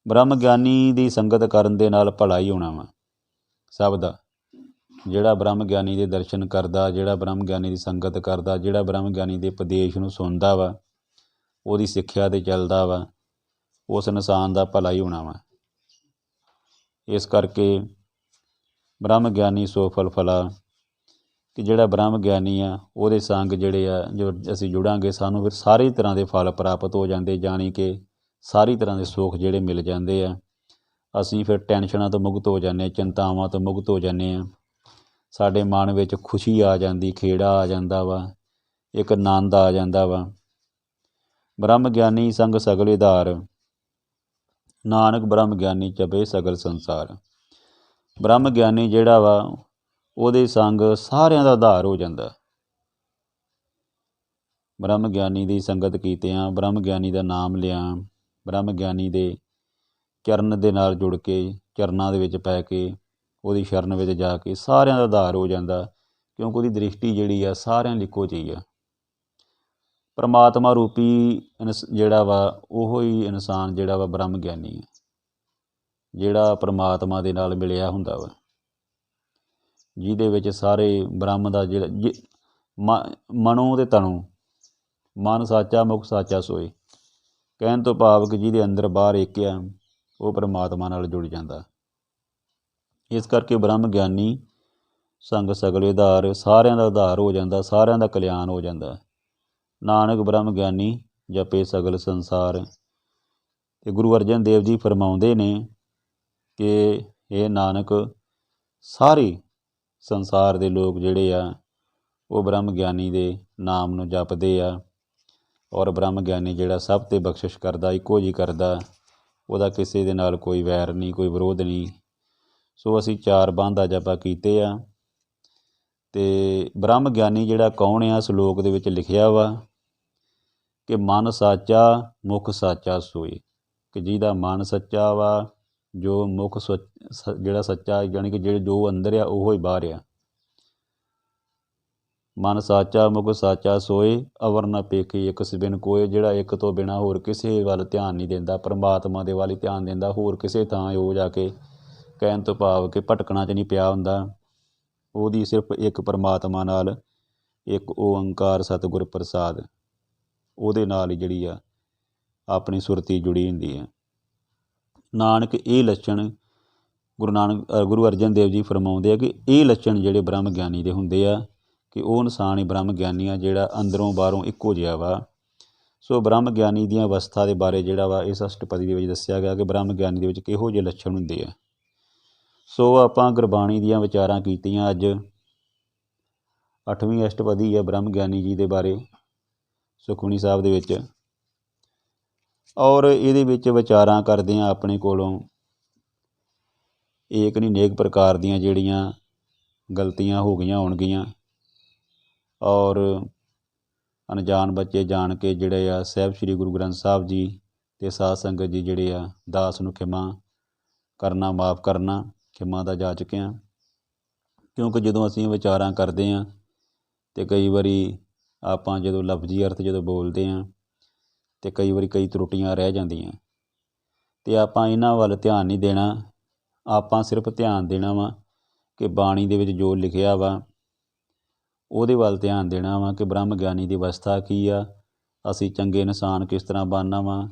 ਬ੍ਰਹਮ ਗਿਆਨੀ ਦੀ ਸੰਗਤ ਕਰਨ ਦੇ ਨਾਲ ਭਲਾ ਹੀ ਹੋਣਾ ਵਾ ਸਭ ਦਾ। ਜਿਹੜਾ ਬ੍ਰਹਮ ਗਿਆਨੀ ਦੇ ਦਰਸ਼ਨ ਕਰਦਾ, ਜਿਹੜਾ ਬ੍ਰਹਮ ਗਿਆਨੀ ਦੀ ਸੰਗਤ ਕਰਦਾ, ਜਿਹੜਾ ਬ੍ਰਹਮ ਗਿਆਨੀ ਦੇ ਉਪਦੇਸ਼ ਨੂੰ ਸੁਣਦਾ ਵਾ, ਉਹਦੀ ਸਿੱਖਿਆ 'ਤੇ ਚੱਲਦਾ ਵਾ, ਉਸ ਇਨਸਾਨ ਦਾ ਭਲਾ ਹੀ ਹੋਣਾ ਵਾ। ਇਸ ਕਰਕੇ ਬ੍ਰਹਮ ਗਿਆਨੀ ਸੋ ਫਲ ਫਲਾ, ਕਿ ਜਿਹੜਾ ਬ੍ਰਹਮ ਗਿਆਨੀ ਆ ਉਹਦੇ ਸੰਗ ਜਿਹੜੇ ਆ ਜੋ ਅਸੀਂ ਜੁੜਾਂਗੇ ਸਾਨੂੰ ਫਿਰ ਸਾਰੀ ਤਰ੍ਹਾਂ ਦੇ ਫਲ ਪ੍ਰਾਪਤ ਹੋ ਜਾਂਦੇ, ਜਾਣੀ ਕਿ ਸਾਰੀ ਤਰ੍ਹਾਂ ਦੇ ਸੁੱਖ ਜਿਹੜੇ ਮਿਲ ਜਾਂਦੇ ਆ। ਅਸੀਂ ਫਿਰ ਟੈਨਸ਼ਨਾਂ ਤੋਂ ਮੁਕਤ ਹੋ ਜਾਂਦੇ, ਚਿੰਤਾਵਾਂ ਤੋਂ ਮੁਕਤ ਹੋ ਜਾਂਦੇ ਹਾਂ। ਸਾਡੇ ਮਨ ਵਿੱਚ ਖੁਸ਼ੀ ਆ ਜਾਂਦੀ, ਖੇੜਾ ਆ ਜਾਂਦਾ ਵਾ, ਇੱਕ ਆਨੰਦ ਆ ਜਾਂਦਾ ਵਾ। ਬ੍ਰਹਮ ਗਿਆਨੀ ਸੰਗ ਸਗਲ ਆਧਾਰ, ਨਾਨਕ ਬ੍ਰਹਮ ਗਿਆਨੀ ਜਪੇ ਸਗਲ ਸੰਸਾਰ। ਬ੍ਰਹਮ ਗਿਆਨੀ ਜਿਹੜਾ ਵਾ ਉਹਦੇ ਸੰਗ ਸਾਰਿਆਂ ਦਾ ਆਧਾਰ ਹੋ ਜਾਂਦਾ। ਬ੍ਰਹਮ ਗਿਆਨੀ ਦੀ ਸੰਗਤ ਕੀਤਿਆਂ, ਬ੍ਰਹਮ ਗਿਆਨੀ ਦਾ ਨਾਮ ਲਿਆ, ਬ੍ਰਹਮ ਗਿਆਨੀ ਦੇ ਚਰਨ ਦੇ ਨਾਲ ਜੁੜ ਕੇ, ਚਰਨਾਂ ਦੇ ਵਿੱਚ ਪੈ ਕੇ, ਉਹਦੀ ਸ਼ਰਨ ਵਿੱਚ ਜਾ ਕੇ ਸਾਰਿਆਂ ਦਾ ਆਧਾਰ ਹੋ ਜਾਂਦਾ, ਕਿਉਂਕਿ ਉਹਦੀ ਦ੍ਰਿਸ਼ਟੀ ਜਿਹੜੀ ਆ ਸਾਰਿਆਂ ਲਈ ਇੱਕੋ ਜਿਹੀ ਆ। ਪਰਮਾਤਮਾ ਰੂਪੀ ਜਿਹੜਾ ਵਾ ਉਹੋ ਹੀ ਇਨਸਾਨ ਜਿਹੜਾ ਵਾ ਬ੍ਰਹਮ ਗਿਆਨੀ ਹੈ, ਜਿਹੜਾ ਪਰਮਾਤਮਾ ਦੇ ਨਾਲ ਮਿਲਿਆ ਹੁੰਦਾ ਵਾ, ਜਿਹਦੇ ਵਿੱਚ ਸਾਰੇ ਬ੍ਰਹਮ ਦਾ ਜਿਹੜਾ ਮਨੋਂ ਅਤੇ ਤਨੋਂ, ਮਨ ਸਾਚਾ ਮੁਖ ਸਾਚਾ ਸੋਏ, ਕਹਿਣ ਤੋਂ ਭਾਵ ਕਿ ਜਿਹਦੇ ਅੰਦਰ ਬਾਹਰ ਇੱਕ ਆ ਉਹ ਪਰਮਾਤਮਾ ਨਾਲ ਜੁੜ ਜਾਂਦਾ। ਇਸ ਕਰਕੇ ਬ੍ਰਹਮ ਗਿਆਨੀ ਸੰਗ ਸਗਲ ਆਧਾਰ, ਸਾਰਿਆਂ ਦਾ ਆਧਾਰ ਹੋ ਜਾਂਦਾ, ਸਾਰਿਆਂ ਦਾ ਕਲਿਆਣ ਹੋ ਜਾਂਦਾ। ਨਾਨਕ ਬ੍ਰਹਮ ਗਿਆਨੀ ਜਪੇ ਸਗਲ ਸੰਸਾਰ। ਅਤੇ ਗੁਰੂ ਅਰਜਨ ਦੇਵ ਜੀ ਫਰਮਾਉਂਦੇ ਨੇ ਕਿ ਇਹ ਨਾਨਕ ਸਾਰੇ ਸੰਸਾਰ ਦੇ ਲੋਕ ਜਿਹੜੇ ਆ ਉਹ ਬ੍ਰਹਮ ਗਿਆਨੀ ਦੇ ਨਾਮ ਨੂੰ ਜਪਦੇ ਆ, ਔਰ ਬ੍ਰਹਮ ਗਿਆਨੀ ਜਿਹੜਾ ਸਭ 'ਤੇ ਬਖਸ਼ਿਸ਼ ਕਰਦਾ, ਇੱਕੋ ਜਿਹੀ ਕਰਦਾ, ਉਹਦਾ ਕਿਸੇ ਦੇ ਨਾਲ ਕੋਈ ਵੈਰ ਨਹੀਂ, ਕੋਈ ਵਿਰੋਧ ਨਹੀਂ। ਸੋ ਅਸੀਂ 4 ਬੰਧ ਅੱਜ ਆਪਾਂ ਕੀਤੇ ਆ। ਅਤੇ ਬ੍ਰਹਮ ਗਿਆਨੀ ਜਿਹੜਾ ਕੌਣ ਆ, ਸਲੋਕ ਦੇ ਵਿੱਚ ਲਿਖਿਆ ਵਾ ਕਿ ਮਨ ਸਾਚਾ ਮੁਖ ਸਾਚਾ ਸੋਏ, ਕਿ ਜਿਹਦਾ ਮਨ ਸੱਚਾ ਵਾ, ਜੋ ਮੁਖ ਜਿਹੜਾ ਸੱਚਾ, ਜਾਣੀ ਕਿ ਜੋ ਅੰਦਰ ਆ ਉਹੋ ਹੀ ਬਾਹਰ ਆ। ਮਨ ਸਾਚਾ ਮੁਖ ਸਾਚਾ ਸੋਏ, ਅਵਰ ਨਾ ਪੇਖੀ ਇੱਕ ਬਿਨ ਕੋਏ। ਜਿਹੜਾ ਇੱਕ ਤੋਂ ਬਿਨਾਂ ਹੋਰ ਕਿਸੇ ਵੱਲ ਧਿਆਨ ਨਹੀਂ ਦਿੰਦਾ, ਪਰਮਾਤਮਾ ਦੇ ਵੱਲ ਹੀ ਧਿਆਨ ਦਿੰਦਾ, ਹੋਰ ਕਿਸੇ ਥਾਂ ਉਹ ਜਾ ਕੇ, ਕਹਿਣ ਤੋਂ ਭਾਵ ਕਿ ਭਟਕਣਾ 'ਚ ਨਹੀਂ ਪਿਆ ਹੁੰਦਾ। ਉਹਦੀ ਸਿਰਫ ਇੱਕ ਪਰਮਾਤਮਾ ਨਾਲ, ਇੱਕ ਓਂਕਾਰ ਸਤਿਗੁਰ ਪ੍ਰਸਾਦ, ਉਹਦੇ ਨਾਲ ਹੀ ਜਿਹੜੀ ਆ ਆਪਣੀ ਸੁਰਤੀ ਜੁੜੀ ਹੁੰਦੀ ਹੈ। ਨਾਨਕ ਇਹ ਲੱਛਣ ਗੁਰੂ ਅਰਜਨ ਦੇਵ ਜੀ ਫਰਮਾਉਂਦੇ ਆ ਕਿ ਇਹ ਲੱਛਣ ਜਿਹੜੇ ਬ੍ਰਹਮ ਗਿਆਨੀ ਦੇ ਹੁੰਦੇ ਆ, ਕਿ ਉਹ ਇਨਸਾਨ ਹੀ ਬ੍ਰਹਮ ਗਿਆਨੀ ਆ ਜਿਹੜਾ ਅੰਦਰੋਂ ਬਾਹਰੋਂ ਇੱਕੋ ਜਿਹਾ ਵਾ। ਸੋ ਬ੍ਰਹਮ ਗਿਆਨੀ ਦੀਆਂ ਅਵਸਥਾ ਦੇ ਬਾਰੇ ਜਿਹੜਾ ਵਾ ਇਸ ਅਸ਼ਟਪਦੀ ਦੇ ਵਿੱਚ ਦੱਸਿਆ ਗਿਆ ਕਿ ਬ੍ਰਹਮ ਗਿਆਨੀ ਦੇ ਵਿੱਚ ਕਿਹੋ ਜਿਹੇ ਲੱਛਣ ਹੁੰਦੇ ਆ। ਸੋ ਆਪਾਂ ਗੁਰਬਾਣੀ ਦੀਆਂ ਵਿਚਾਰਾਂ ਕੀਤੀਆਂ। ਅੱਜ 8ਵੀਂ ਅਸ਼ਟਪਦੀ ਹੈ ਬ੍ਰਹਮ ਗਿਆਨੀ ਜੀ ਦੇ ਬਾਰੇ ਸੁਖਮਨੀ ਸਾਹਿਬ ਦੇ ਵਿੱਚ, ਔਰ ਇਹਦੇ ਵਿੱਚ ਵਿਚਾਰਾਂ ਕਰਦੇ ਹਾਂ ਆਪਣੇ ਕੋਲੋਂ ਏਕ ਨਹੀਂ ਅਨੇਕ ਪ੍ਰਕਾਰ ਦੀਆਂ ਜਿਹੜੀਆਂ ਗਲਤੀਆਂ ਹੋ ਗਈਆਂ ਹੋਣਗੀਆਂ, ਔਰ ਅਣਜਾਣ ਬੱਚੇ ਜਾਣ ਕੇ ਜਿਹੜੇ ਆ ਸਾਹਿਬ ਸ੍ਰੀ ਗੁਰੂ ਗ੍ਰੰਥ ਸਾਹਿਬ ਜੀ ਅਤੇ ਸਾਧ ਸੰਗਤ ਜੀ ਜਿਹੜੇ ਆ ਦਾਸ ਨੂੰ ਖਿਮਾ ਕਰਨਾ, ਮਾਫ ਕਰਨਾ, ਖਿਮਾ ਦਾ ਜਾਚਕ ਹਾਂ। ਕਿਉਂਕਿ ਜਦੋਂ ਅਸੀਂ ਵਿਚਾਰਾਂ ਕਰਦੇ ਹਾਂ ਅਤੇ ਕਈ ਵਾਰੀ ਆਪਾਂ ਜਦੋਂ ਲਫ਼ਜ਼ੀ ਅਰਥ ਜਦੋਂ ਬੋਲਦੇ ਹਾਂ ਅਤੇ ਕਈ ਵਾਰੀ ਕਈ ਤਰੁੱਟੀਆਂ ਰਹਿ ਜਾਂਦੀਆਂ, ਅਤੇ ਆਪਾਂ ਇਹਨਾਂ ਵੱਲ ਧਿਆਨ ਨਹੀਂ ਦੇਣਾ। ਆਪਾਂ ਸਿਰਫ ਧਿਆਨ ਦੇਣਾ ਵਾ ਕਿ ਬਾਣੀ ਦੇ ਵਿੱਚ ਜੋ ਲਿਖਿਆ ਵਾ ਉਹਦੇ ਵੱਲ ਧਿਆਨ ਦੇਣਾ ਵਾ ਕਿ ਬ੍ਰਹਮ ਗਿਆਨੀ ਦੀ ਅਵਸਥਾ ਕੀ ਆ, ਅਸੀਂ ਚੰਗੇ ਇਨਸਾਨ ਕਿਸ ਤਰ੍ਹਾਂ ਬਣਨਾ ਵਾ,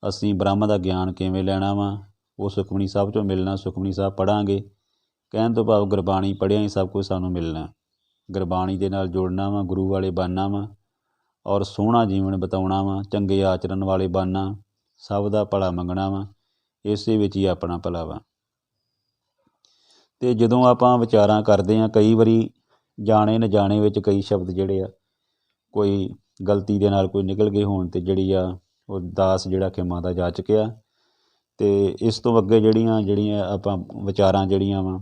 ਅਸੀਂ ਬ੍ਰਹਮ ਦਾ ਗਿਆਨ ਕਿਵੇਂ ਲੈਣਾ ਵਾ, ਉਹ ਸੁਖਮਨੀ ਸਾਹਿਬ 'ਚੋਂ ਮਿਲਣਾ। ਸੁਖਮਨੀ ਸਾਹਿਬ ਪੜ੍ਹਾਂਗੇ, ਕਹਿਣ ਤੋਂ ਭਾਵ ਗੁਰਬਾਣੀ ਪੜ੍ਹਿਆ ਹੀ ਸਭ ਕੁਝ ਸਾਨੂੰ ਮਿਲਣਾ। ਗੁਰਬਾਣੀ ਦੇ ਨਾਲ ਜੁੜਨਾ ਵਾ, ਗੁਰੂ ਵਾਲੇ ਬਣਨਾ ਵਾ, ਔਰ ਸੋਹਣਾ ਜੀਵਨ ਬਿਤਾਉਣਾ ਵਾ, ਚੰਗੇ ਆਚਰਨ ਵਾਲੇ ਬਣਨਾ, ਸਭ ਦਾ ਭਲਾ ਮੰਗਣਾ ਵਾ, ਇਸੇ ਵਿੱਚ ਹੀ ਆਪਣਾ ਭਲਾ ਵਾ। ਅਤੇ ਜਦੋਂ ਆਪਾਂ ਵਿਚਾਰਾਂ ਕਰਦੇ ਹਾਂ, ਕਈ ਵਾਰੀ ਜਾਣੇ ਅਣਜਾਣੇ ਵਿੱਚ ਕਈ ਸ਼ਬਦ ਜਿਹੜੇ ਆ ਕੋਈ ਗਲਤੀ ਦੇ ਨਾਲ ਕੋਈ ਨਿਕਲ ਗਏ ਹੋਣ, ਅਤੇ ਜਿਹੜੀ ਆ ਉਹ ਦਾਸ ਜਿਹੜਾ ਖਿਮਾ ਦਾ ਜਾਚਕ ਆ। ਅਤੇ ਇਸ ਤੋਂ ਅੱਗੇ ਜਿਹੜੀਆਂ ਆਪਾਂ ਵਿਚਾਰਾਂ ਜਿਹੜੀਆਂ ਵਾ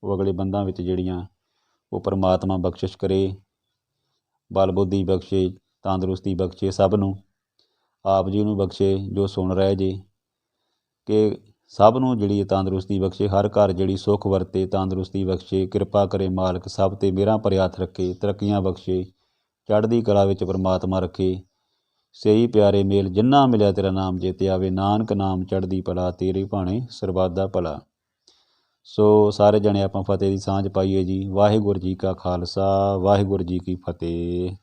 ਉਹ ਅਗਲੇ ਬੰਦਾਂ ਵਿੱਚ ਜਿਹੜੀਆਂ ਉਹ ਪਰਮਾਤਮਾ ਬਖਸ਼ਿਸ਼ ਕਰੇ, ਬਲ ਬੁੱਧੀ ਬਖਸ਼ੇ, ਤੰਦਰੁਸਤੀ ਬਖਸ਼ੇ, ਸਭ ਨੂੰ ਆਪ ਜੀ ਨੂੰ ਬਖਸ਼ੇ ਜੋ ਸੁਣ ਰਹੇ ਜੇ, ਕਿ ਸਭ ਨੂੰ ਜਿਹੜੀ ਤੰਦਰੁਸਤੀ ਬਖਸ਼ੇ, ਹਰ ਘਰ ਜਿਹੜੀ ਸੁੱਖ ਵਰਤੇ, ਤੰਦਰੁਸਤੀ ਬਖਸ਼ੇ, ਕਿਰਪਾ ਕਰੇ ਮਾਲਕ, ਸਭ 'ਤੇ ਮਿਹਰਾਂ ਭਰਿਆ ਹੱਥ ਰੱਖੇ, ਤਰੱਕੀਆਂ ਬਖਸ਼ੇ, ਚੜ੍ਹਦੀ ਕਲਾ ਵਿੱਚ ਪਰਮਾਤਮਾ ਰੱਖੇ। ਸਹੀ ਪਿਆਰੇ ਮੇਲ ਜਿੰਨਾ ਮਿਲਿਆ ਤੇਰਾ ਨਾਮ ਚੇਤੇ ਆਵੇ, ਨਾਨਕ ਨਾਮ ਚੜ੍ਹਦੀ ਭਲਾ, ਤੇਰੇ ਭਾਣੇ ਸਰਬੱਤ ਦਾ ਭਲਾ। ਸੋ ਸਾਰੇ ਜਣੇ ਆਪਾਂ ਫਤਿਹ ਦੀ ਸਾਂਝ ਪਾਈਏ ਜੀ। ਵਾਹਿਗੁਰੂ ਜੀ ਕਾ ਖਾਲਸਾ, ਵਾਹਿਗੁਰੂ ਜੀ ਕੀ ਫਤਿਹ।